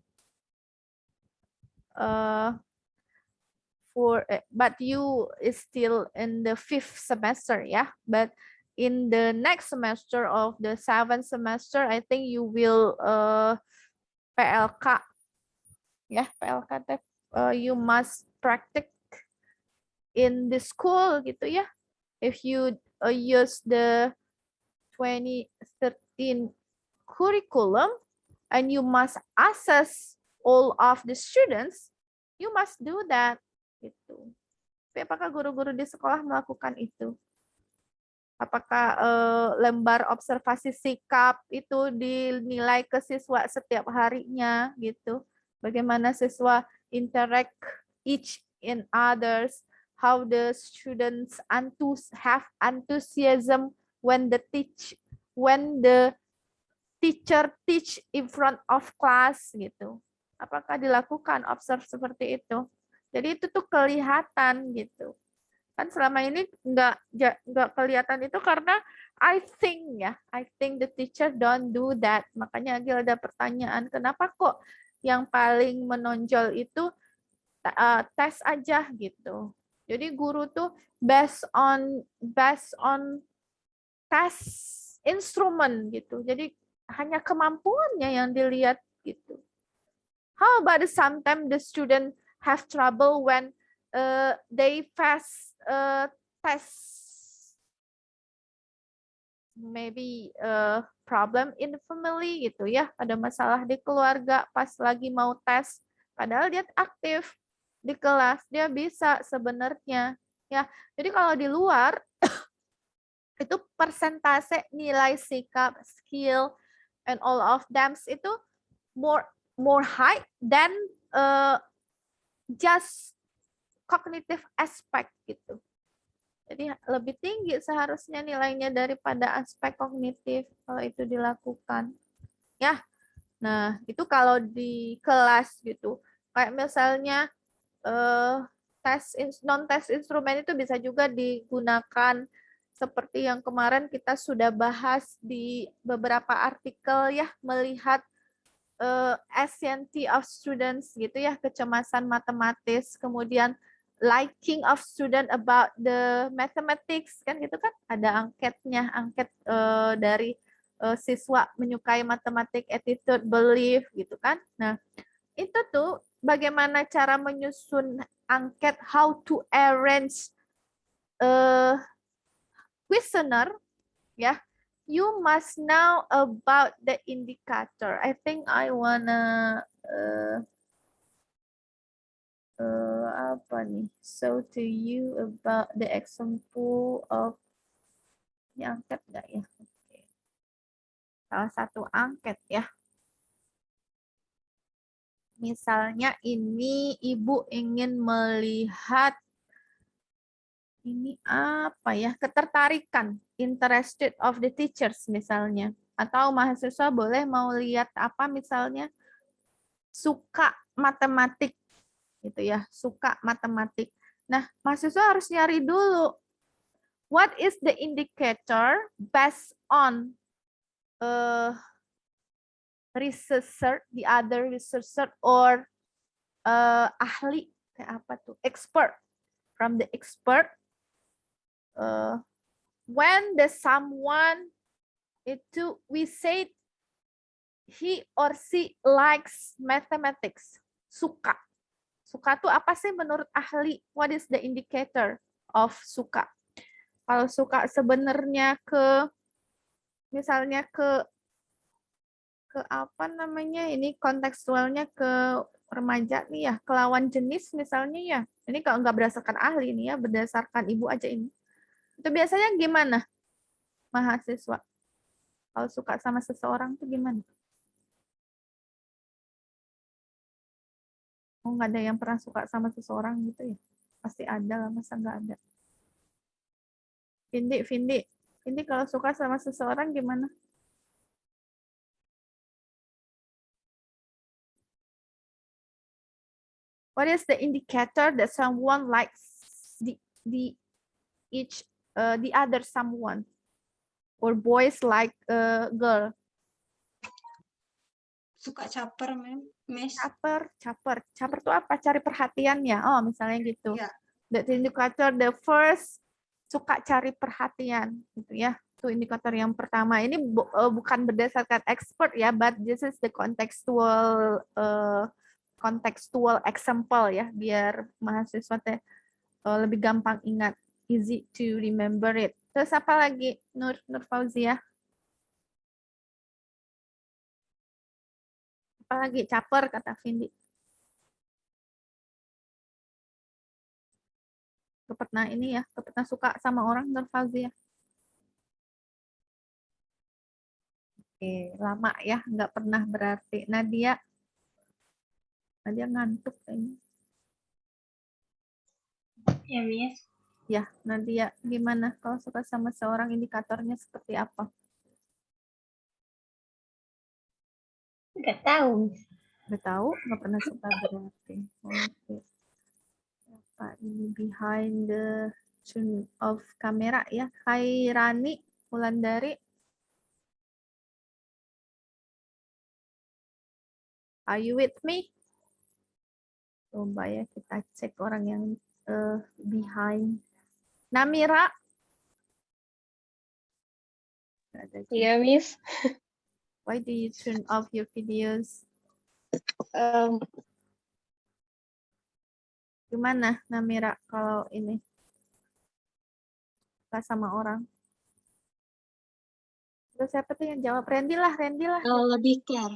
But you is still in the 5th semester, ya. But in the next semester of the 7th semester, I think you will PLK, ya, PLK. You must practice in the school, gitu ya. If you use the 2013 curriculum and you must assess all of the students, you must do that gitu. Tapi apakah guru-guru di sekolah melakukan itu? Apakah lembar observasi sikap itu dinilai ke siswa setiap harinya gitu? Bagaimana siswa interact each in others? How the students have enthusiasm when the teacher teach in front of class gitu. Apakah dilakukan observe seperti itu? Jadi itu tuh kelihatan gitu. Kan selama ini nggak kelihatan itu karena I think the teacher don't do that. Makanya Agil ada pertanyaan, kenapa kok yang paling menonjol itu tes aja gitu. Jadi guru tuh based on tes instrumen gitu. Jadi hanya kemampuannya yang dilihat gitu. How about sometimes the student have trouble when they pass test? maybe problem in family gitu ya, ada masalah di keluarga pas lagi mau tes, padahal dia aktif di kelas, dia bisa sebenarnya ya. Jadi kalau di luar itu persentase nilai sikap, skill, and all of them itu more high than just cognitive aspect gitu. Jadi lebih tinggi seharusnya nilainya daripada aspek kognitif kalau itu dilakukan. Ya. Nah, itu kalau di kelas gitu. Kayak misalnya non-tes instrumen itu bisa juga digunakan seperti yang kemarin kita sudah bahas di beberapa artikel ya, melihat anxiety of students gitu ya, kecemasan matematis, kemudian liking of student about the mathematics kan gitu kan, ada angketnya, angket dari siswa menyukai matematik, attitude, belief gitu kan. Nah, itu tuh bagaimana cara menyusun angket, how to arrange questionnaire ya. You must know about the indicator. I think I wanna apa nih? So to you about the example of ini angket nggak ya? Oke. Salah satu angket ya. Misalnya ini ibu ingin melihat ini apa ya, ketertarikan, interested of the teachers misalnya. Atau mahasiswa boleh mau lihat apa misalnya, suka matematik gitu ya, suka matematik. Nah, mahasiswa harus nyari dulu, what is the indicator based on researcher, the other researcher or ahli, kayak apa tuh, expert, from the expert, when the someone itu we say he or she likes mathematics, suka. Suka tuh apa sih menurut ahli? What is the indicator of suka? Kalau suka sebenarnya misalnya ke apa namanya ini, kontekstualnya ke remaja nih ya, ke lawan jenis misalnya ya. Ini kalau nggak berdasarkan ahli nih ya, berdasarkan ibu aja ini. Itu biasanya gimana mahasiswa? Kalau suka sama seseorang tuh gimana? Oh, nggak ada yang pernah suka sama seseorang gitu ya? Pasti ada lah, masa nggak ada? Vindi kalau suka sama seseorang gimana? What is the indicator that someone likes the other someone, or boys like a girl?
Suka caper, Miss.
Caper tuh apa? Cari perhatian ya. Oh, misalnya gitu.
Ya.
The indicator, the first, suka cari perhatian gitu ya. Itu indikator yang pertama. Ini bukan berdasarkan expert ya, but this is the contextual example ya, biar mahasiswa lebih gampang ingat, easy to remember it. Terus apa lagi, Nur Fauzia? Apa lagi? Caper kata Vindi. Pernah ini ya, pernah suka sama orang, Nur Fauzia? Oke, lama ya, nggak pernah berarti. Nadia ngantuk kayaknya.
Ya, Miss.
Ya, Nadia, gimana kalau suka sama seorang, indikatornya seperti apa?
Nggak tahu.
Nggak tahu, nggak pernah suka berarti. Oke. Apa ini behind the tune of kamera ya? Hai Rani, Wulandari. Are you with me? Coba ya kita cek orang yang behind. Namira.
Iya, Miss.
Why do you turn off your videos? Gimana Namira kalau ini suka sama orang? Terus siapa tuh yang jawab? Randy lah.
Lebih care.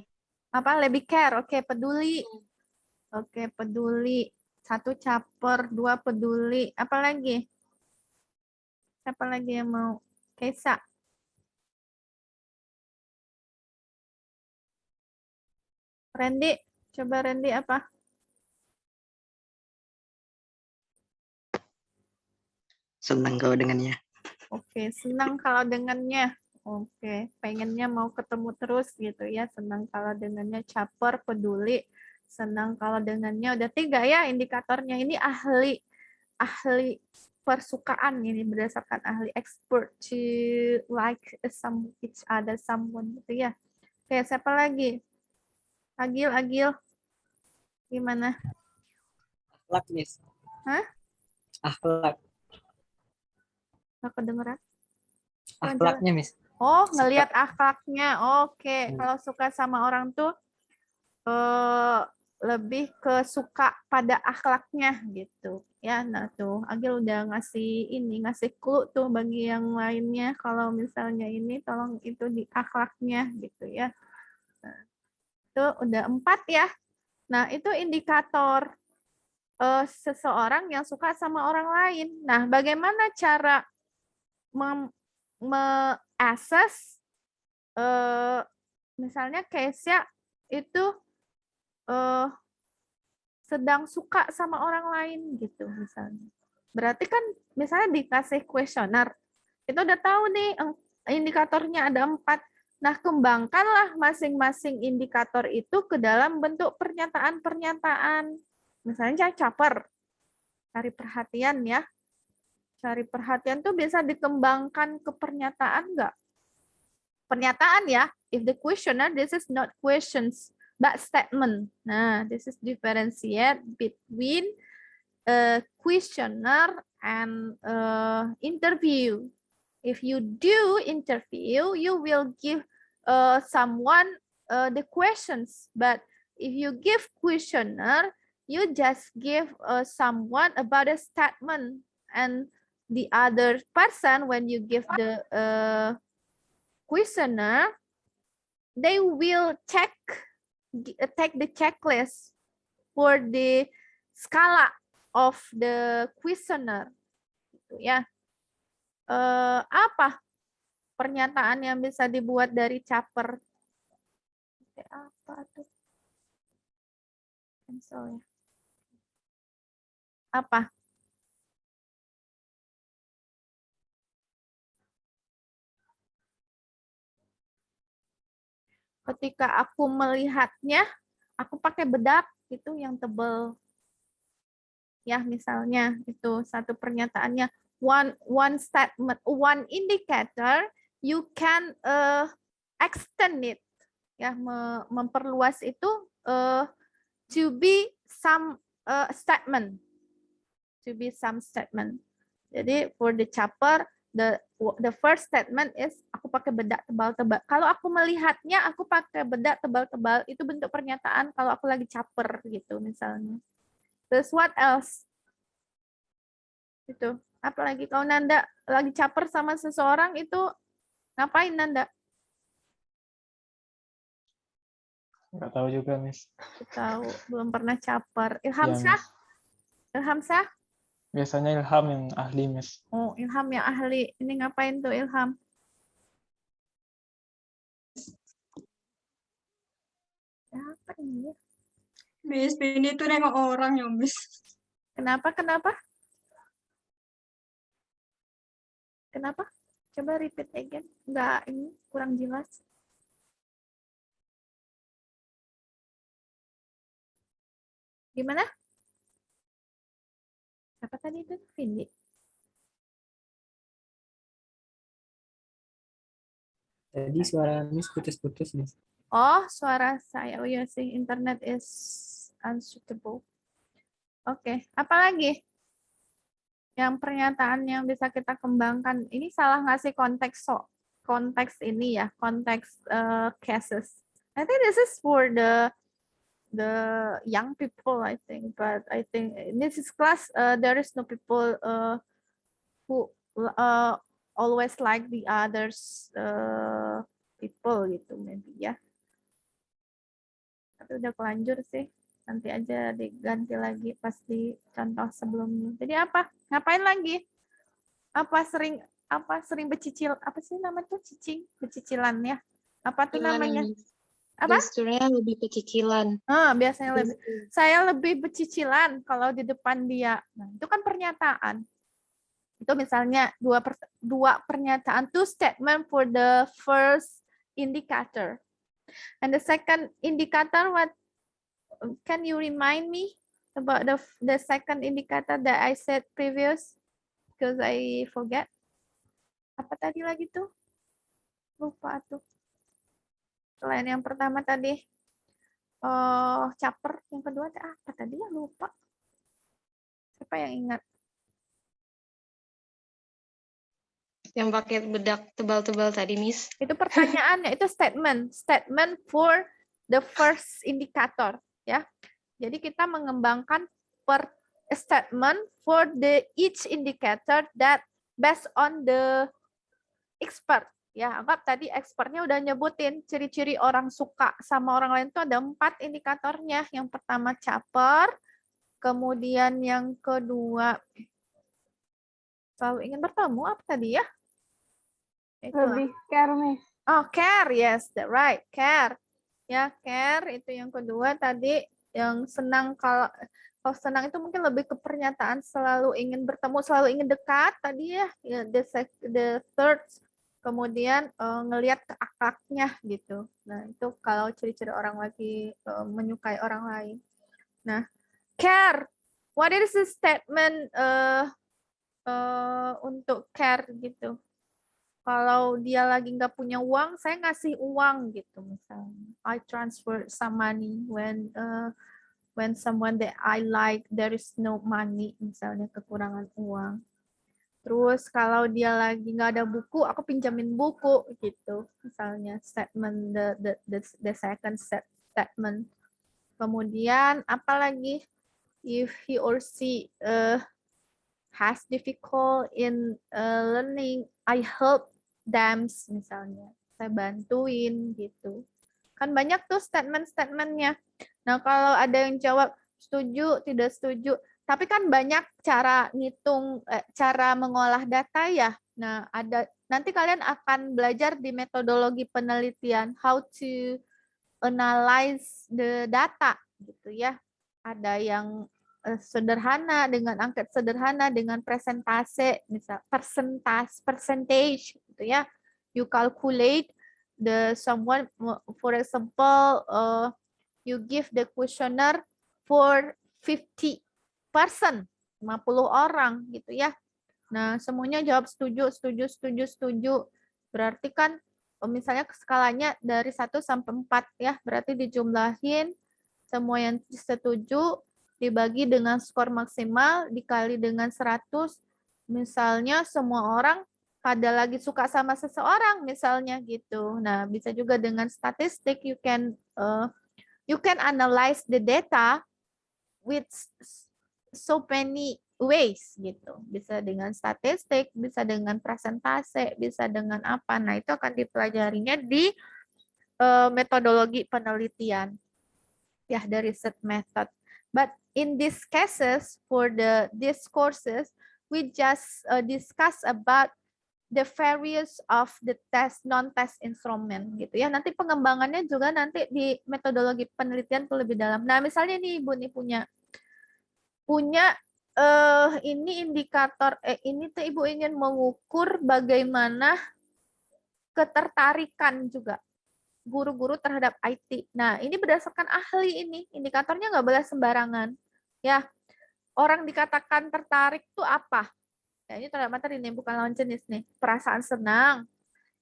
Apa? Lebih care. Oke, peduli. Oke, peduli. 1 caper, 2 peduli. Apa lagi? Siapa lagi yang mau? Kaisa. Randy, coba Randy apa?
Senang kalau dengannya.
Oke, senang kalau dengannya. Oke, pengennya mau ketemu terus gitu ya. Senang kalau dengannya, caper, peduli. Senang kalau dengannya. Udah 3 ya indikatornya. Ini ahli persukaan ini berdasarkan ahli expert to like each other someone gitu ya. Oke, siapa lagi? Agil. Gimana?
Akhlak, Miss.
Hah?
Akhlak.
Nggak kedengeran?
Akhlaknya, Miss.
Oh, ngelihat akhlaknya. Oke, kalau suka sama orang tuh lebih ke suka pada akhlaknya gitu. Ya, nah tuh Agil udah ngasih clue tuh bagi yang lainnya. Kalau misalnya ini tolong itu di akhlaknya gitu ya. Nah, itu udah 4 ya. Nah, itu indikator seseorang yang suka sama orang lain. Nah, bagaimana cara assess misalnya case-nya itu sedang suka sama orang lain gitu misalnya. Berarti kan misalnya dikasih kuesioner, itu udah tahu nih indikatornya ada 4. Nah, kembangkanlah masing-masing indikator itu ke dalam bentuk pernyataan-pernyataan. Misalnya caper, cari perhatian ya. Cari perhatian tuh bisa dikembangkan ke pernyataan nggak? Pernyataan ya. If the questioner, this is not questions, but statement. Nah, this is differentiate between questioner and interview. If you do interview, you will give someone the questions, but if you give questioner, you just give someone about a statement, and the other person, when you give the questioner, they will take the checklist for the skala of the questioner. Gitu ya. Apa pernyataan yang bisa dibuat dari caper? Apa tuh? Cancel ya. Apa? Ketika aku melihatnya, aku pakai bedak gitu yang tebal. Ya, misalnya itu satu pernyataannya, one statement, one indicator, you can extend it, ya, memperluas itu to be some statement, Jadi for the caper, the first statement is aku pakai bedak tebal-tebal. Kalau aku melihatnya, aku pakai bedak tebal-tebal, itu bentuk pernyataan kalau aku lagi caper gitu misalnya. Terus what else? Itu. Apalagi kalau Nanda lagi caper sama seseorang itu ngapain Nanda?
Nggak tahu juga, Miss.
Tahu, belum pernah caper. Ilhamsyah? Ilhamsyah?
Biasanya Ilham yang ahli, Miss.
Oh, Ilham yang ahli. Ini ngapain tuh Ilham? Apa ini?
Miss, ini tuh nengok orang ya, Miss.
Kenapa? Coba repeat again. Enggak, ini kurang jelas. Gimana? Apa tadi itu? Vindi.
Tadi suara Miss putus-putus, Miss.
Oh, suara saya. Oh ya sih, internet is unsuitable. Oke, apa lagi? Yang pernyataan yang bisa kita kembangkan. Ini salah ngasih konteks ini ya, konteks cases. I think this is for the young people, I think, but I think in this class there is no people who always like the others people gitu maybe ya. Tapi udah kelanjur sih. Nanti aja diganti lagi pas di contoh sebelumnya. Jadi apa? Ngapain lagi? Apa sering bercicil? Apa sih nama tuh becicilan ya? Apa tuh namanya? Apa?
Gesturnya lebih pecicilan.
Biasanya saya lebih becicilan kalau di depan dia. Nah, itu kan pernyataan. Itu misalnya dua pernyataan, two statement for the first indicator. And the second indicator, what can you remind me about the second indicator that I said previous? Because I forget. Apa tadi lagi tuh? Lupa tuh. Selain yang pertama tadi, caper. Yang kedua apa tadi ya? Lupa. Siapa yang ingat?
Yang pakai bedak tebal-tebal tadi, Miss.
Itu pertanyaannya, itu statement for the first indicator, ya. Jadi kita mengembangkan statement for each indicator that based on the expert. Ya, anggap tadi expertnya udah nyebutin ciri-ciri orang suka sama orang lain itu ada 4 indikatornya. Yang pertama caper, kemudian yang kedua selalu ingin bertemu, apa tadi ya?
Lebih care, Miss.
Oh, care, yes, that right, care. Ya, care itu yang kedua tadi, yang senang kalau senang itu mungkin lebih ke pernyataan selalu ingin bertemu, selalu ingin dekat tadi ya, the third, kemudian ngelihat ke akhlaknya gitu. Nah, itu kalau ciri-ciri orang lagi menyukai orang lain. Nah, care, what is the statement untuk care gitu? Kalau dia lagi nggak punya uang, saya ngasih uang gitu misalnya. I transfer some money when someone that I like there is no money, misalnya kekurangan uang. Terus kalau dia lagi nggak ada buku, aku pinjamin buku gitu, misalnya statement the second statement. Kemudian apalagi if he or she has difficult in learning, I help them misalnya, saya bantuin gitu. Kan banyak tuh statement-statementnya. Nah kalau ada yang jawab setuju, tidak setuju, tapi kan banyak cara ngitung, cara mengolah data ya. Nah ada nanti kalian akan belajar di metodologi penelitian how to analyze the data gitu ya. Ada yang sederhana dengan angka sederhana dengan presentase, misal percentage gitu ya. You calculate someone, for example, you give the questionnaire for 50%, 50 orang gitu ya. Nah, semuanya jawab setuju, setuju, setuju, setuju. Berarti kan misalnya skalanya dari 1 sampai 4 ya, berarti dijumlahin semua yang setuju dibagi dengan skor maksimal dikali dengan 100, misalnya semua orang pada lagi suka sama seseorang misalnya gitu. Nah, bisa juga dengan statistik, you can analyze the data with so many ways gitu. Bisa dengan statistik, bisa dengan presentase, bisa dengan apa. Nah, itu akan dipelajarinya di metodologi penelitian. Ya, dari research method. But in these cases, for these courses, we just discuss about the various of the non-test instrument gitu ya. Nanti pengembangannya juga nanti di metodologi penelitian tuh lebih dalam. Nah, misalnya nih Ibu nih punya ini indikator ini tuh Ibu ingin mengukur bagaimana ketertarikan juga guru-guru terhadap IT. Nah, ini berdasarkan ahli ini, indikatornya nggak boleh sembarangan. Ya, orang dikatakan tertarik itu apa? Ya, ini terhadap materi nih, bukan lawan jenis nih. Perasaan senang,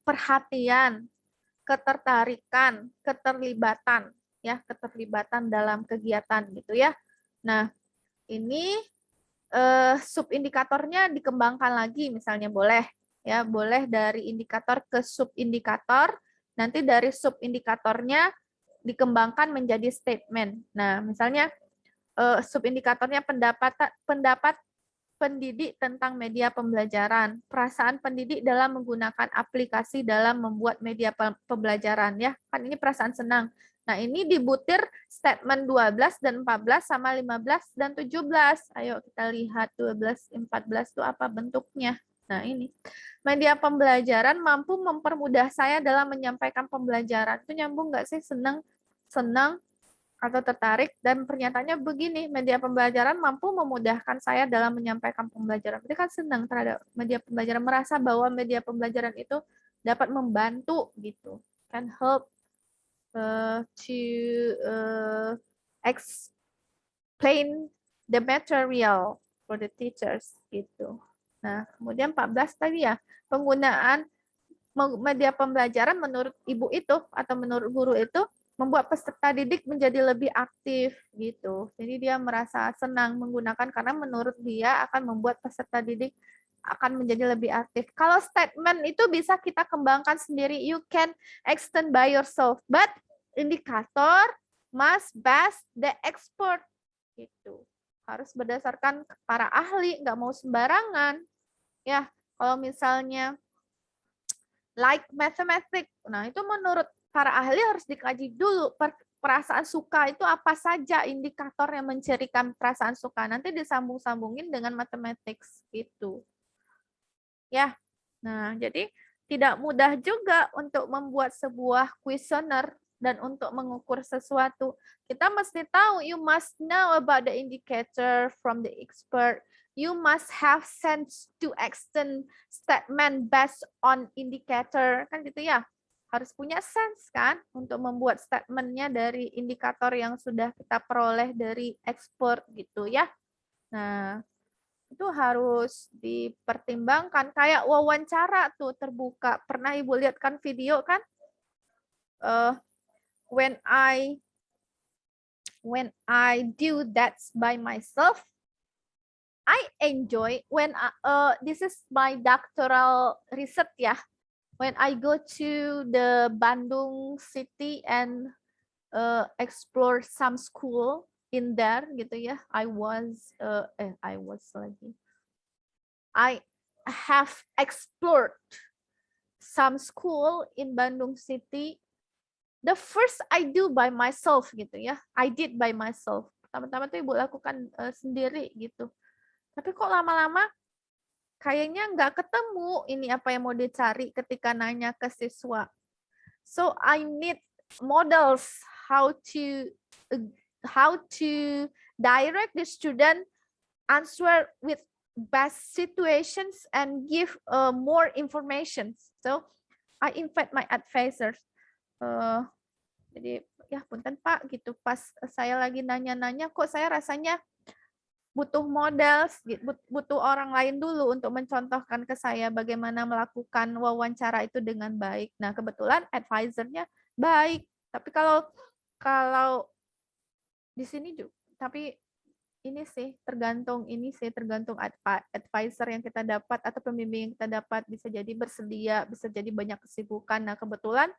perhatian, ketertarikan, keterlibatan, ya, keterlibatan dalam kegiatan gitu ya. Nah, ini subindikatornya dikembangkan lagi, misalnya boleh, ya, boleh dari indikator ke subindikator. Nanti dari subindikatornya dikembangkan menjadi statement. Nah, misalnya subindikatornya pendapat pendidik tentang media pembelajaran. Perasaan pendidik dalam menggunakan aplikasi dalam membuat media pembelajaran ya. Kan ini perasaan senang. Nah, ini dibutir statement 12 dan 14 sama 15 dan 17. Ayo kita lihat 12, 14 itu apa bentuknya. Nah, ini. Media pembelajaran mampu mempermudah saya dalam menyampaikan pembelajaran. Itu nyambung nggak sih? Senang atau tertarik, dan pernyataannya begini, media pembelajaran mampu memudahkan saya dalam menyampaikan pembelajaran. Berarti kan senang terhadap media pembelajaran, merasa bahwa media pembelajaran itu dapat membantu gitu, can help to explain the material for the teachers gitu. Nah, kemudian 14 tadi ya, penggunaan media pembelajaran menurut ibu itu atau menurut guru itu membuat peserta didik menjadi lebih aktif gitu. Jadi dia merasa senang menggunakan karena menurut dia akan membuat peserta didik akan menjadi lebih aktif. Kalau statement itu bisa kita kembangkan sendiri. You can extend by yourself, but indikator must base the expert gitu. Harus berdasarkan para ahli, nggak mau sembarangan. Ya, kalau misalnya like mathematics, nah itu menurut para ahli harus dikaji dulu perasaan suka itu apa saja indikator yang mencirikan perasaan suka. Nanti disambung-sambungin dengan mathematics gitu. Ya. Nah, jadi tidak mudah juga untuk membuat sebuah kuesioner dan untuk mengukur sesuatu. Kita mesti tahu, you must know about the indicator from the expert. You must have sense to extend statement based on indicator, kan gitu ya. Harus punya sense kan untuk membuat statementnya dari indikator yang sudah kita peroleh dari expert gitu ya. Nah, itu harus dipertimbangkan. Kayak wawancara tuh terbuka. Pernah Ibu lihat kan video kan? When I do that by myself, I enjoy when this is my doctoral research ya. When I go to the Bandung city and explore some school in there gitu ya. I have explored some school in Bandung city. The first I do by myself gitu ya. I did by myself. Pertama-tama tuh Ibu lakukan sendiri gitu. Tapi kok lama-lama kayaknya nggak ketemu ini apa yang mau dicari ketika nanya ke siswa. So I need models how to direct the student answer with best situations and give more information. So I invite my advisors. Jadi ya punten Pak gitu, pas saya lagi nanya-nanya kok saya rasanya butuh modal, butuh orang lain dulu untuk mencontohkan ke saya bagaimana melakukan wawancara itu dengan baik. Nah, kebetulan advisor-nya baik. Tapi kalau di sini juga, tapi ini sih tergantung advisor yang kita dapat atau pembimbing yang kita dapat, bisa jadi bersedia, bisa jadi banyak kesibukan. Nah, kebetulan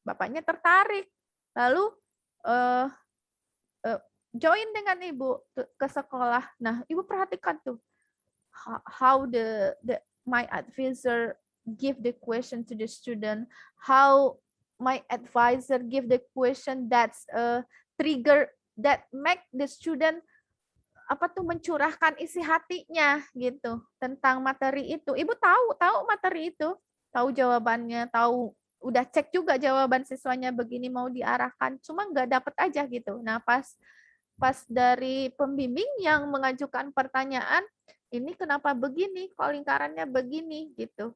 Bapaknya tertarik. Lalu join dengan Ibu ke sekolah. Nah, Ibu perhatikan tuh how my advisor give the question to the student, how my advisor give the question that's trigger that make the student mencurahkan isi hatinya gitu tentang materi itu. Ibu tahu materi itu, tahu jawabannya, udah cek juga jawaban siswanya begini mau diarahkan, cuma nggak dapet aja gitu. Nah, pas dari pembimbing yang mengajukan pertanyaan, ini kenapa begini, kok lingkarannya begini gitu.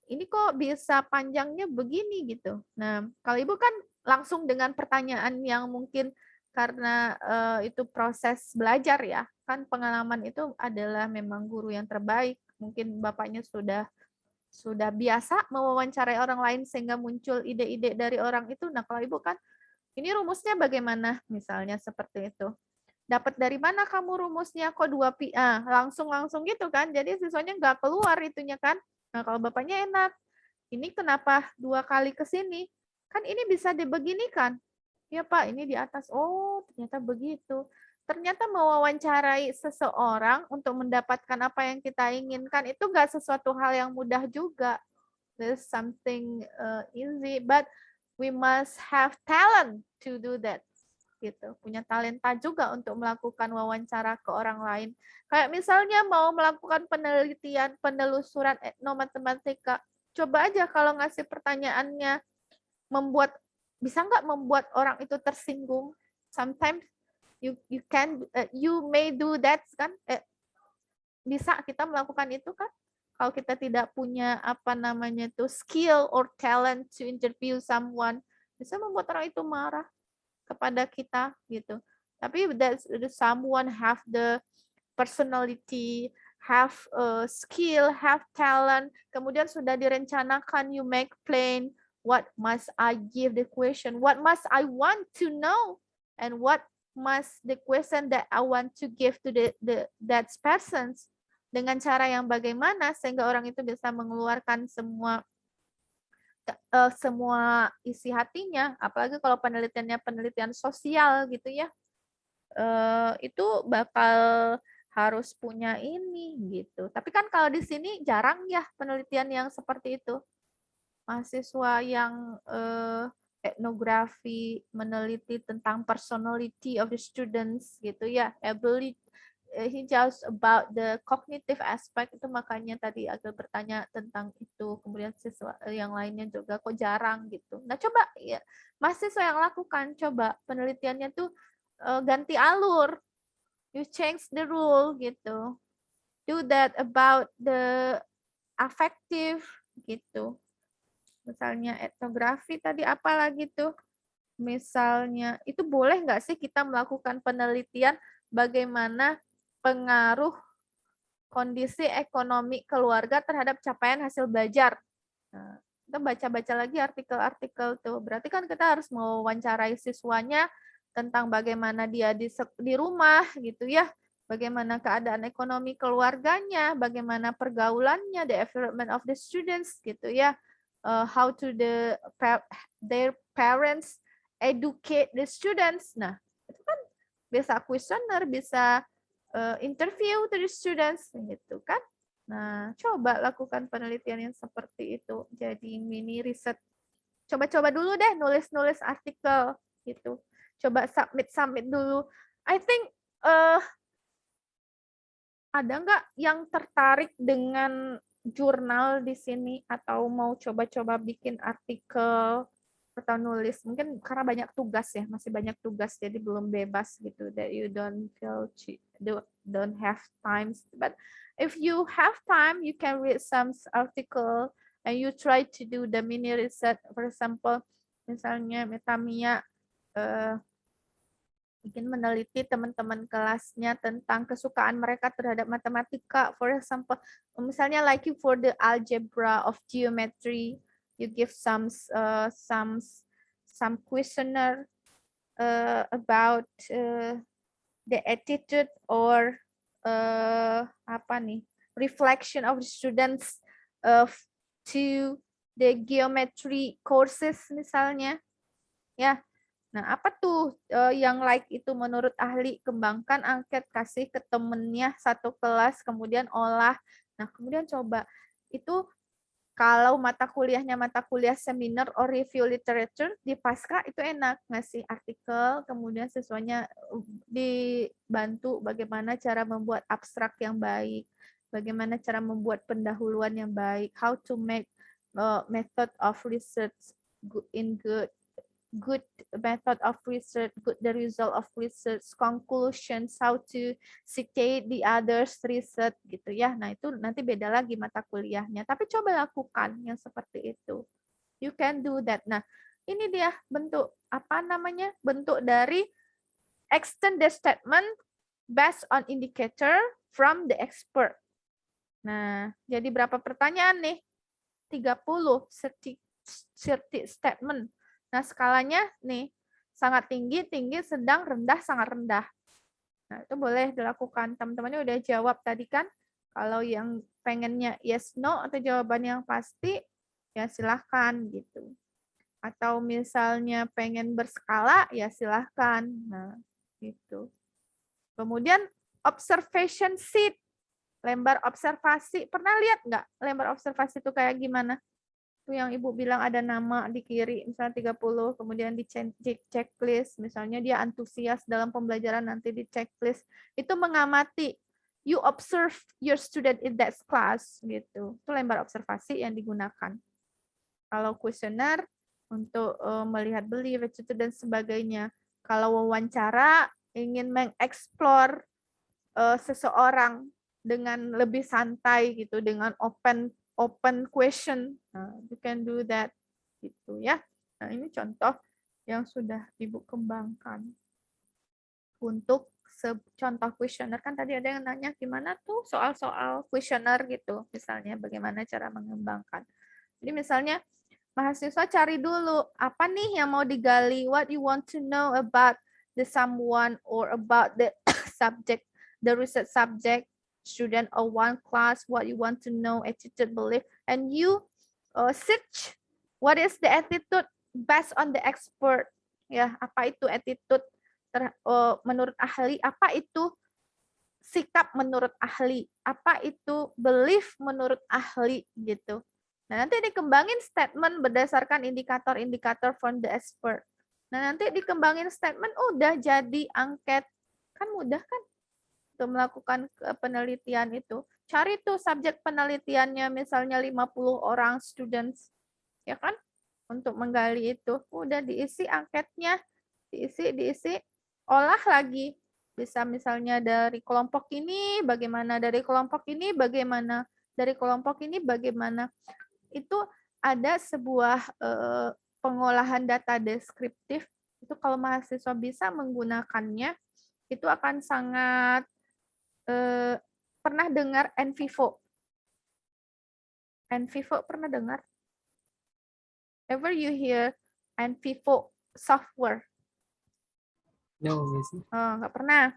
Ini kok bisa panjangnya begini gitu. Nah, kalau Ibu kan langsung dengan pertanyaan yang mungkin karena itu proses belajar ya, kan pengalaman itu adalah memang guru yang terbaik. Mungkin Bapaknya sudah biasa mewawancarai orang lain sehingga muncul ide-ide dari orang itu. Nah, kalau Ibu kan ini rumusnya bagaimana? Misalnya seperti itu. Dapat dari mana kamu rumusnya? Kok 2pi? Langsung gitu kan. Jadi siswanya nggak keluar itunya kan. Nah, kalau Bapaknya enak. Ini kenapa 2 kali ke sini? Kan ini bisa dibeginikan. Ya Pak, ini di atas. Oh, ternyata begitu. ternyata mewawancarai seseorang untuk mendapatkan apa yang kita inginkan itu nggak sesuatu hal yang mudah juga. There's something easy, but we must have talent to do that. Gitu, punya talenta juga untuk melakukan wawancara ke orang lain. Kayak misalnya mau melakukan penelitian, penelusuran etnomatematika, coba aja kalau ngasih pertanyaannya bisa nggak membuat orang itu tersinggung. Sometimes you may do that kan, bisa kita melakukan itu kan. Kalau kita tidak punya skill or talent to interview someone, bisa membuat orang itu marah kepada kita gitu. Tapi that someone have the personality, have skill, have talent, kemudian sudah direncanakan, you make plan, what must I give the question, what must I want to know, and what must the question that I want to give to that person, dengan cara yang bagaimana sehingga orang itu bisa mengeluarkan semua isi hatinya, apalagi kalau penelitiannya penelitian sosial gitu ya, itu bakal harus punya ini gitu. Tapi kan kalau di sini jarang ya penelitian yang seperti itu. Mahasiswa yang etnografi meneliti tentang personality of the students gitu ya, ability. He just about the cognitive aspect, itu makanya tadi agak bertanya tentang itu. Kemudian siswa yang lainnya juga kok jarang gitu. Nah coba ya mahasiswa yang lakukan, coba penelitiannya tuh ganti alur, you change the rule gitu, do that about the affective gitu. Misalnya etnografi tadi apa lagi tuh, misalnya itu boleh nggak sih kita melakukan penelitian bagaimana pengaruh kondisi ekonomi keluarga terhadap capaian hasil belajar. Nah, kita baca-baca lagi artikel-artikel tuh. Berarti kan kita harus mewawancarai siswanya tentang bagaimana dia di rumah gitu ya, bagaimana keadaan ekonomi keluarganya, bagaimana pergaulannya, the environment of the students gitu ya, how to their parents educate the students. Nah, itu kan bisa questionnaire, bisa interview to the students gitu kan. Nah, coba lakukan penelitian yang seperti itu. Jadi mini riset. Coba-coba dulu deh nulis-nulis artikel gitu. Coba submit dulu. I think ada nggak yang tertarik dengan jurnal di sini atau mau coba-coba bikin artikel atau nulis? Mungkin karena banyak tugas ya, masih banyak tugas jadi belum bebas gitu, that you don't feel don't have time. But if you have time, you can read some article and you try to do the mini research. For example, misalnya Metamia bikin meneliti teman-teman kelasnya tentang kesukaan mereka terhadap matematika. For example, misalnya like for the algebra of geometry, you give some questionnaire about the attitude or reflection of the students to the geometry courses misalnya ya. Nah, apa tuh yang like itu menurut ahli? Kembangkan, angket, kasih ke temennya satu kelas, kemudian olah. Nah, kemudian coba itu kalau mata kuliah seminar or review literature di Pasca itu enak ngasih artikel, kemudian siswanya dibantu bagaimana cara membuat abstrak yang baik, bagaimana cara membuat pendahuluan yang baik, how to make method of research good method of research, good the result of research, conclusions, how to citate the others research gitu ya. Nah, itu nanti beda lagi mata kuliahnya. Tapi coba lakukan yang seperti itu. You can do that. Nah, ini dia bentuk bentuk dari extend the statement based on indicator from the expert. Nah, jadi berapa pertanyaan nih? 30 statement. Nah, skalanya nih, sangat tinggi, sedang, rendah, sangat rendah. Nah, itu boleh dilakukan. Teman-temannya udah jawab tadi kan? Kalau yang pengennya yes, no, atau jawaban yang pasti, ya silahkan gitu. Atau misalnya pengen berskala, ya silahkan. Nah, gitu. Kemudian observation sheet, lembar observasi. Pernah lihat nggak lembar observasi itu kayak gimana? Itu yang Ibu bilang ada nama di kiri, misalnya 30, kemudian di checklist, misalnya dia antusias dalam pembelajaran, nanti di checklist. Itu mengamati, you observe your student in that class, gitu. Itu lembar observasi yang digunakan. Kalau kuesioner, untuk melihat belief, attitude, dan sebagainya. Kalau wawancara, ingin mengeksplor seseorang dengan lebih santai gitu, dengan open question. Nah, you can do that gitu ya. Nah, ini contoh yang sudah Ibu kembangkan. Untuk contoh kuesioner, kan tadi ada yang nanya gimana tuh soal-soal kuesioner gitu. Misalnya bagaimana cara mengembangkan. Jadi misalnya mahasiswa cari dulu apa nih yang mau digali, what you want to know about the someone or about the subject, the research subject, student or one class, what you want to know, attitude, belief, and you search what is the attitude based on the expert. Ya, apa itu attitude menurut ahli, apa itu sikap menurut ahli, apa itu belief menurut ahli gitu. Nah, nanti dikembangin statement berdasarkan indikator-indikator from the expert. Nah, nanti dikembangin statement, udah jadi angket. Kan mudah kan untuk melakukan penelitian itu. Cari tuh subjek penelitiannya, misalnya 50 orang students. Ya kan? Untuk menggali itu. Udah diisi angketnya. Diisi. Olah lagi. Bisa misalnya dari kelompok ini, bagaimana. Dari kelompok ini, bagaimana. Dari kelompok ini, bagaimana. Itu ada sebuah pengolahan data deskriptif. Itu kalau mahasiswa bisa menggunakannya, itu akan sangat pernah dengar NVivo? NVivo pernah dengar? Ever you hear NVivo software?
No, Miss.
Oh, nggak pernah.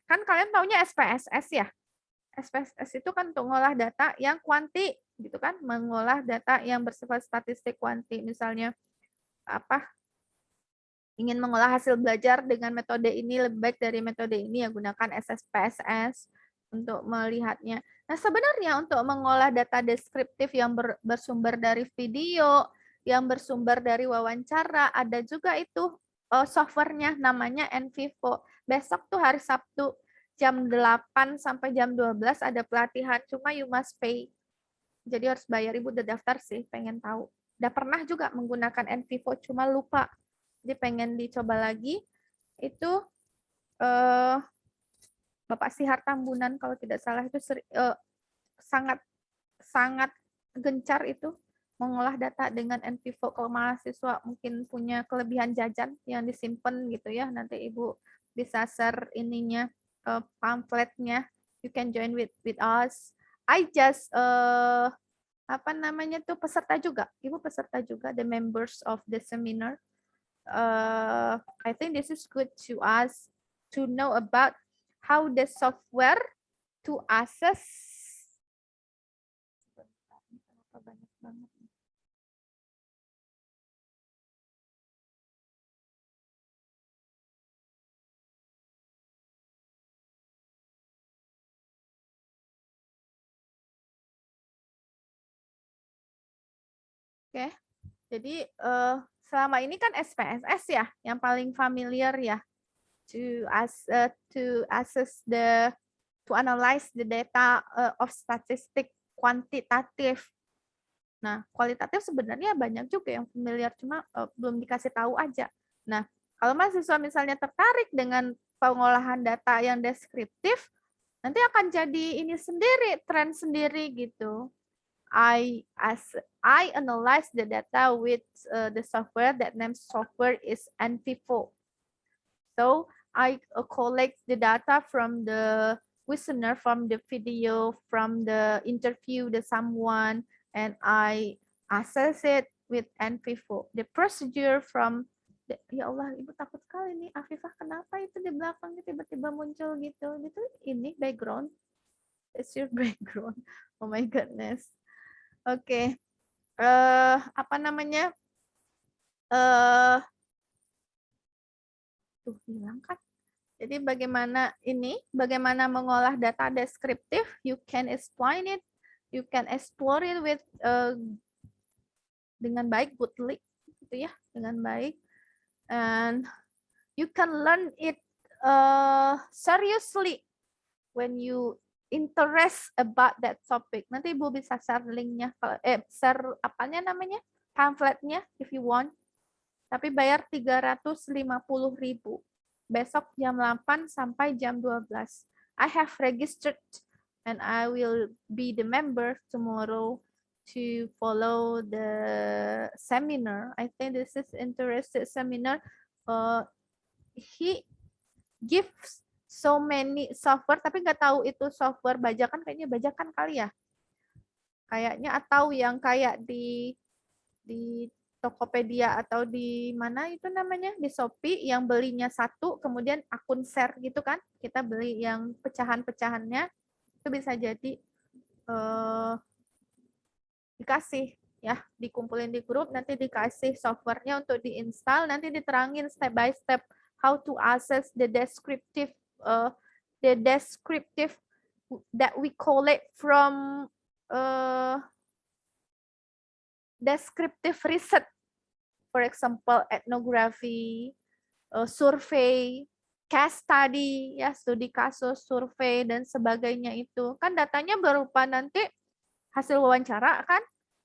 Kan kalian taunya SPSS ya? SPSS itu kan untuk mengolah data yang kuanti, gitu kan? Mengolah data yang bersifat statistik kuanti. Misalnya apa? Ingin mengolah hasil belajar dengan metode ini lebih baik dari metode ini, ya gunakan SPSS untuk melihatnya. Nah, sebenarnya untuk mengolah data deskriptif yang bersumber dari video, yang bersumber dari wawancara, ada juga itu softwarenya, namanya NVivo. Besok tuh hari Sabtu, jam 8 sampai jam 12 ada pelatihan, cuma you must pay. Jadi harus bayar. Ibu udah daftar sih, pengen tahu. Udah pernah juga menggunakan NVivo, cuma lupa. Jadi pengen dicoba lagi. Itu Bapak Sihar Tambunan kalau tidak salah itu sangat gencar itu mengolah data dengan NVivo. Kalau mahasiswa mungkin punya kelebihan jajan yang disimpan gitu ya, nanti Ibu bisa share ininya, pamfletnya. You can join with us. I just apa namanya tuh, peserta juga. Ibu peserta juga, the members of the seminar. I think this is good to us to know about how the software to assess. Banyak banget. Oke, jadi selama ini kan SPSS ya yang paling familiar ya, to analyze the data of statistik kuantitatif. Nah, kualitatif sebenarnya banyak juga yang familiar, cuma belum dikasih tahu aja. Nah, kalau mahasiswa misalnya tertarik dengan pengolahan data yang deskriptif, nanti akan jadi ini sendiri, tren sendiri gitu. I analyze the data with the software. That name software is NVivo. So I collect the data from the listener, from the video, from the interview, the someone, and I assess it with NVivo. The procedure from ya Allah, Ibu takut sekali nih, Afifah, kenapa itu di belakangnya tiba-tiba muncul gitu? Itu ini background. It's your background. Oh my goodness. Oke, apa namanya? Tuh hilang kan? Jadi bagaimana mengolah data deskriptif? You can explain it, you can explore it with dengan baik, goodly, gitu ya, dengan baik, and you can learn it seriously when you interest about that topic. Nanti Ibu bisa share linknya, share apanya namanya, pamfletnya if you want. Tapi bayar 350.000. Besok jam 8 sampai jam 12. I have registered and I will be the member tomorrow to follow the seminar. I think this is interesting seminar. He gives so many software, tapi nggak tahu itu software bajakan, kayaknya bajakan kali ya. Kayaknya, atau yang kayak di Tokopedia atau di mana itu namanya, di Shopee, yang belinya satu kemudian akun share gitu kan, kita beli yang pecahan-pecahannya, itu bisa jadi dikasih ya, dikumpulin di grup, nanti dikasih softwarenya untuk diinstal, nanti diterangin step by step how to access the descriptive that we collect from descriptive research, for example, ethnography, survey, case study, ya, studi kasus, survei, dan sebagainya itu. Kan datanya berupa nanti hasil wawancara kan,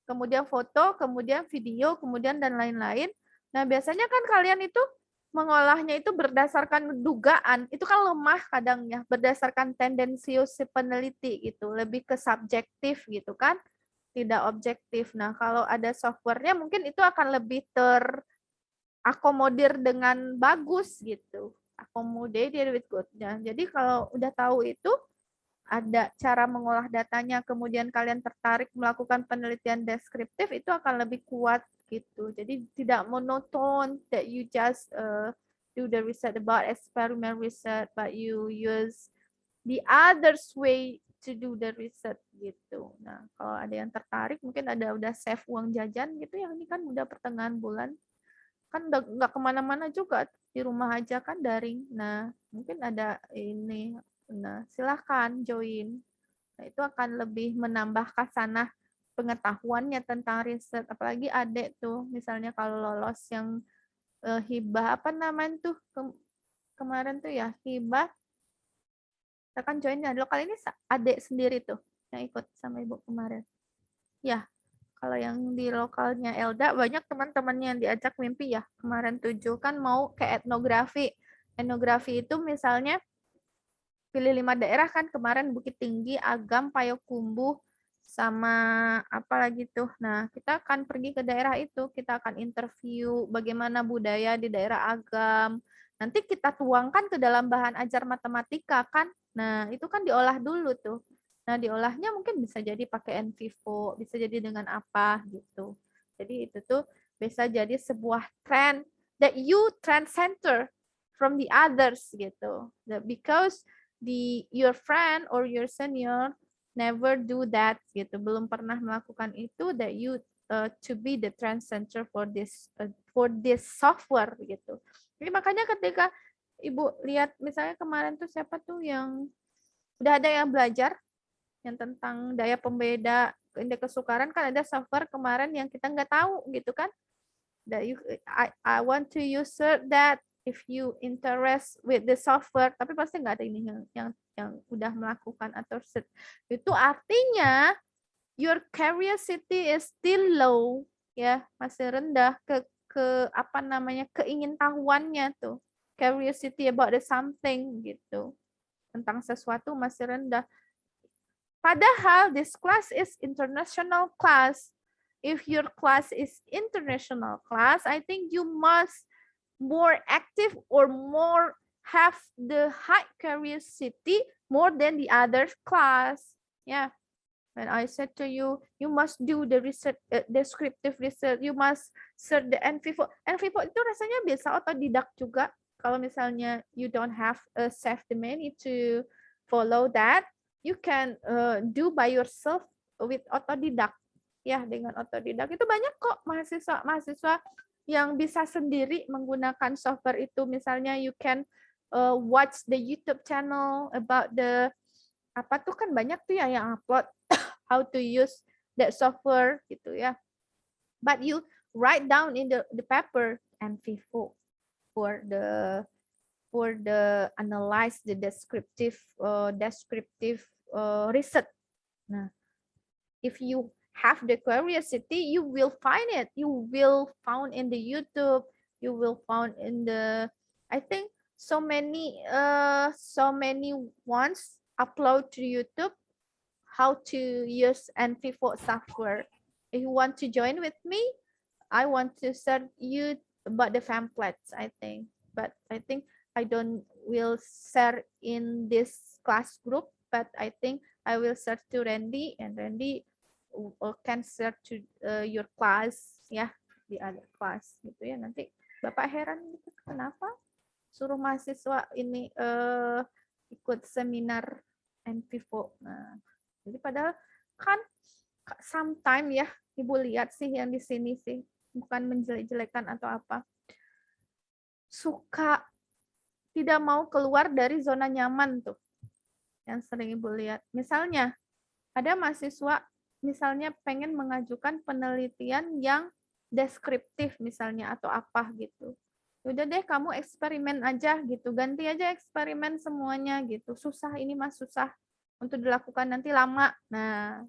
kemudian foto, kemudian video, kemudian dan lain-lain. Nah, biasanya kan kalian itu mengolahnya itu berdasarkan dugaan, itu kan lemah kadangnya, berdasarkan tendensius si peneliti gitu, lebih ke subjektif gitu kan, tidak objektif. Nah, kalau ada softwarenya mungkin itu akan lebih terakomodir dengan bagus gitu. Accommodated with good. Nah, jadi kalau udah tahu itu, ada cara mengolah datanya, kemudian kalian tertarik melakukan penelitian deskriptif, itu akan lebih kuat gitu. Jadi tidak monoton that you just do the research about experiment research, but you use the others way to do the research gitu. Nah, kalau ada yang tertarik, mungkin udah save uang jajan gitu ya, ini kan udah pertengahan bulan, kan nggak kemana-mana juga, di rumah aja kan daring. Nah, mungkin ada ini, nah silahkan join. Nah, itu akan lebih menambah khasanah pengetahuannya tentang riset, apalagi adik tuh, misalnya kalau lolos yang hibah, apa namanya tuh, kemarin tuh ya, hibah, kita kan join ya. Kali ini adik sendiri tuh yang ikut sama ibu kemarin. Ya, kalau yang di lokalnya Elda banyak teman-temannya yang diajak mimpi ya. Kemarin 7 kan mau ke etnografi. Etnografi itu misalnya pilih 5 daerah kan, kemarin Bukit Tinggi, Agam, Payakumbuh, sama apa lagi tuh. Nah, kita akan pergi ke daerah itu, kita akan interview bagaimana budaya di daerah Agam. Nanti kita tuangkan ke dalam bahan ajar matematika kan. Nah, itu kan diolah dulu tuh. Nah, diolahnya mungkin bisa jadi pakai NVivo, bisa jadi dengan apa gitu. Jadi itu tuh bisa jadi sebuah trend that you trend center from the others gitu. Because your friend or your senior never do that gitu, belum pernah melakukan itu, that you to be the trend center for this software gitu. Jadi makanya ketika Ibu lihat misalnya kemarin tuh siapa tuh yang udah ada yang belajar yang tentang daya pembeda indeks kesukaran, kan ada software kemarin yang kita nggak tahu gitu kan. That I want to use that if you interest with the software, tapi pasti nggak ada ini yang udah melakukan atau set. Itu artinya your curiosity is still low, ya, masih rendah ke apa namanya, keingintahuannya tuh, curiosity about the something gitu, tentang sesuatu masih rendah. Padahal this class is international class. If your class is international class, I think you must more active or more have the high curiosity more than the other class. Yeah. When I said to you, you must do the research, descriptive research, you must search the NVivo. NVivo itu rasanya biasa otodidak juga. Kalau misalnya you don't have save the money to follow that, you can do by yourself with otodidak. Ya, dengan otodidak itu banyak kok mahasiswa yang bisa sendiri menggunakan software itu. Misalnya you can watch the YouTube channel about the apa tuh kan banyak tuh ya yang upload how to use that software gitu ya. But you write down in the paper and FIFO for the analyze the descriptive research. Nah, if you have the curiosity, you will find it. You will found in the YouTube. You will found in the, I think so many ones upload to YouTube how to use NFIFO software. If you want to join with me, I want to start you about the pamphlets, I think. But I think I don't will share in this class group, but I think I will share to Randy, and Randy can share to your class ya, di other class gitu ya. Nanti Bapak heran gitu kenapa suruh mahasiswa ini ikut seminar NFIFO. Nah, jadi padahal kan sometime ya Ibu lihat sih yang di sini sih, bukan menjelek-jelekan atau apa, suka tidak mau keluar dari zona nyaman tuh yang sering Ibu lihat. Misalnya ada mahasiswa misalnya pengen mengajukan penelitian yang deskriptif misalnya atau apa gitu. Udah deh kamu eksperimen aja gitu, ganti aja eksperimen semuanya gitu. Susah ini mah susah untuk dilakukan, nanti lama. Nah,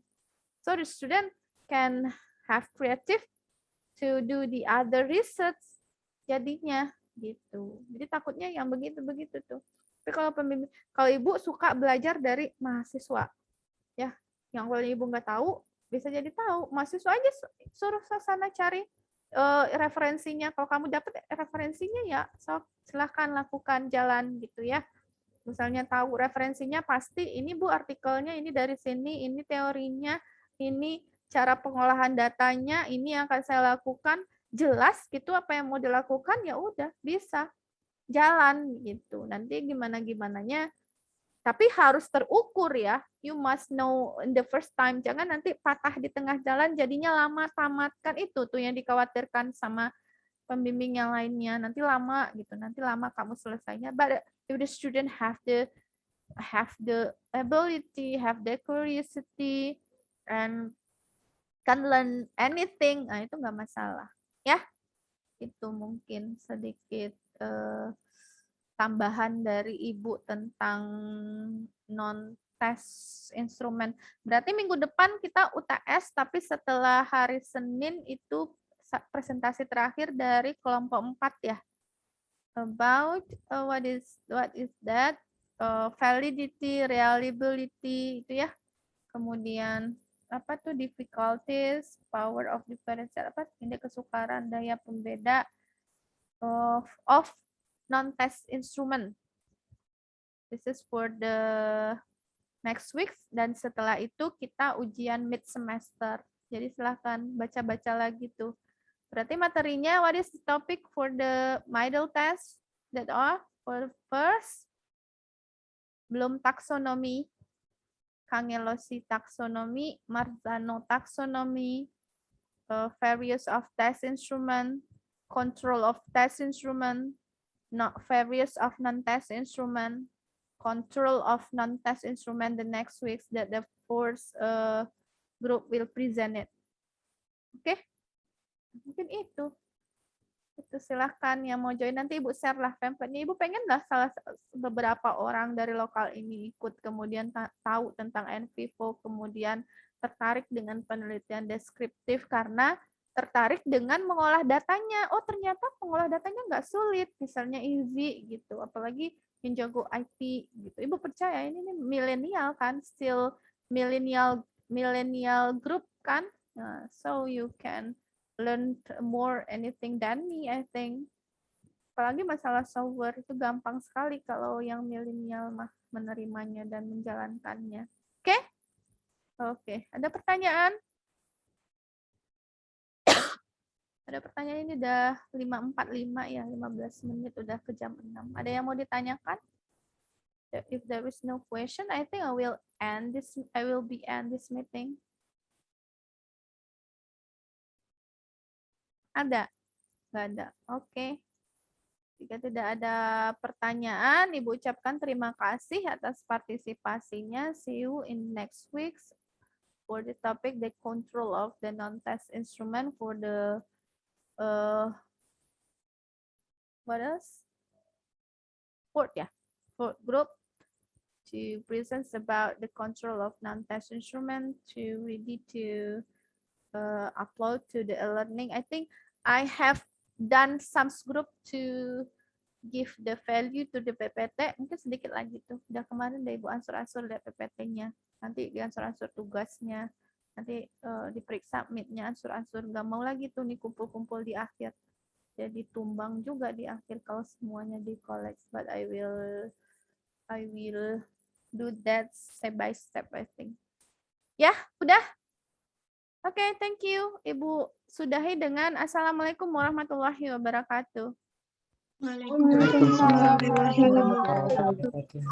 so the student can have creative to do the other research jadinya gitu. Jadi takutnya yang begitu-begitu tuh. Tapi kalau pembimbing, kalau Ibu suka belajar dari mahasiswa, ya, yang kalau Ibu nggak tahu, bisa jadi tahu. Mahasiswa aja suruh sana cari referensinya. Kalau kamu dapat referensinya ya, so, silahkan lakukan jalan gitu ya. Misalnya tahu referensinya pasti, ini Bu artikelnya, ini dari sini, ini teorinya, ini cara pengolahan datanya, ini yang akan saya lakukan. Jelas gitu apa yang mau dilakukan, ya udah bisa jalan gitu. Nanti gimana-gimananya, tapi harus terukur ya. You must know in the first time. Jangan nanti patah di tengah jalan jadinya lama tamat. Kan itu tuh yang dikhawatirkan sama pembimbing yang lainnya. Nanti lama gitu. Nanti lama kamu selesainya. But if the student have the ability, have the curiosity, and can learn anything, nah itu nggak masalah. Ya, itu mungkin sedikit tambahan dari Ibu tentang non-tes instrumen. Berarti minggu depan kita UTS, tapi setelah hari Senin itu presentasi terakhir dari kelompok 4 ya. About what is that? Validity, reliability itu ya. Kemudian apa tuh difficulties, power of differential, apa indeks kesukaran, daya pembeda of non-test instrument. This is for the next week, dan setelah itu kita ujian mid semester. Jadi silahkan baca-baca lagi tuh. Berarti materinya what is the topic for the middle test? That all for first, belum taksonomi, Cangellosi taxonomy, Marzano taxonomy, various of test instrument, control of test instrument, not various of non-test instrument, control of non-test instrument the next week that the fourth group will present it. Oke, mungkin itu silahkan yang mau join, nanti Ibu share lah pamphletnya. Ibu pengen lah beberapa orang dari lokal ini ikut, kemudian tahu tentang NFIFO, kemudian tertarik dengan penelitian deskriptif karena tertarik dengan mengolah datanya. Oh ternyata mengolah datanya nggak sulit, misalnya easy gitu, apalagi yang jago IT gitu. Ibu percaya ini milenial kan, still millennial group kan, so you can learn more anything than me, I think. Apalagi masalah software itu gampang sekali kalau yang milenial mah menerimanya dan menjalankannya. Oke? Oke, ada pertanyaan? Ada pertanyaan, ini udah 5:45 ya, 15 menit udah ke jam 6. Ada yang mau ditanyakan? If there is no question, I think I will end this meeting. Ada? Nggak ada. Oke. Jika tidak ada pertanyaan, Ibu ucapkan terima kasih atas partisipasinya. See you in next week for the topic the control of the non-test instrument for the what else? Fourth group to present about the control of non-test instrument to ready to upload to the e-learning. I think I have done some group to give the value to the PPT. Mungkin sedikit lagi tuh. Udah kemarin udah Ibu ansur-ansur lihat PPT-nya. Nanti diansur-ansur tugasnya. Nanti diperiksa submit-nya ansur-ansur. Nggak mau lagi tuh nih kumpul-kumpul di akhir. Jadi tumbang juga di akhir kalau semuanya di collect. But I will do that step by step, I think. Ya, udah. Oke, thank you. Ibu sudahi dengan Assalamualaikum warahmatullahi wabarakatuh.
Waalaikumsalam warahmatullahi wabarakatuh.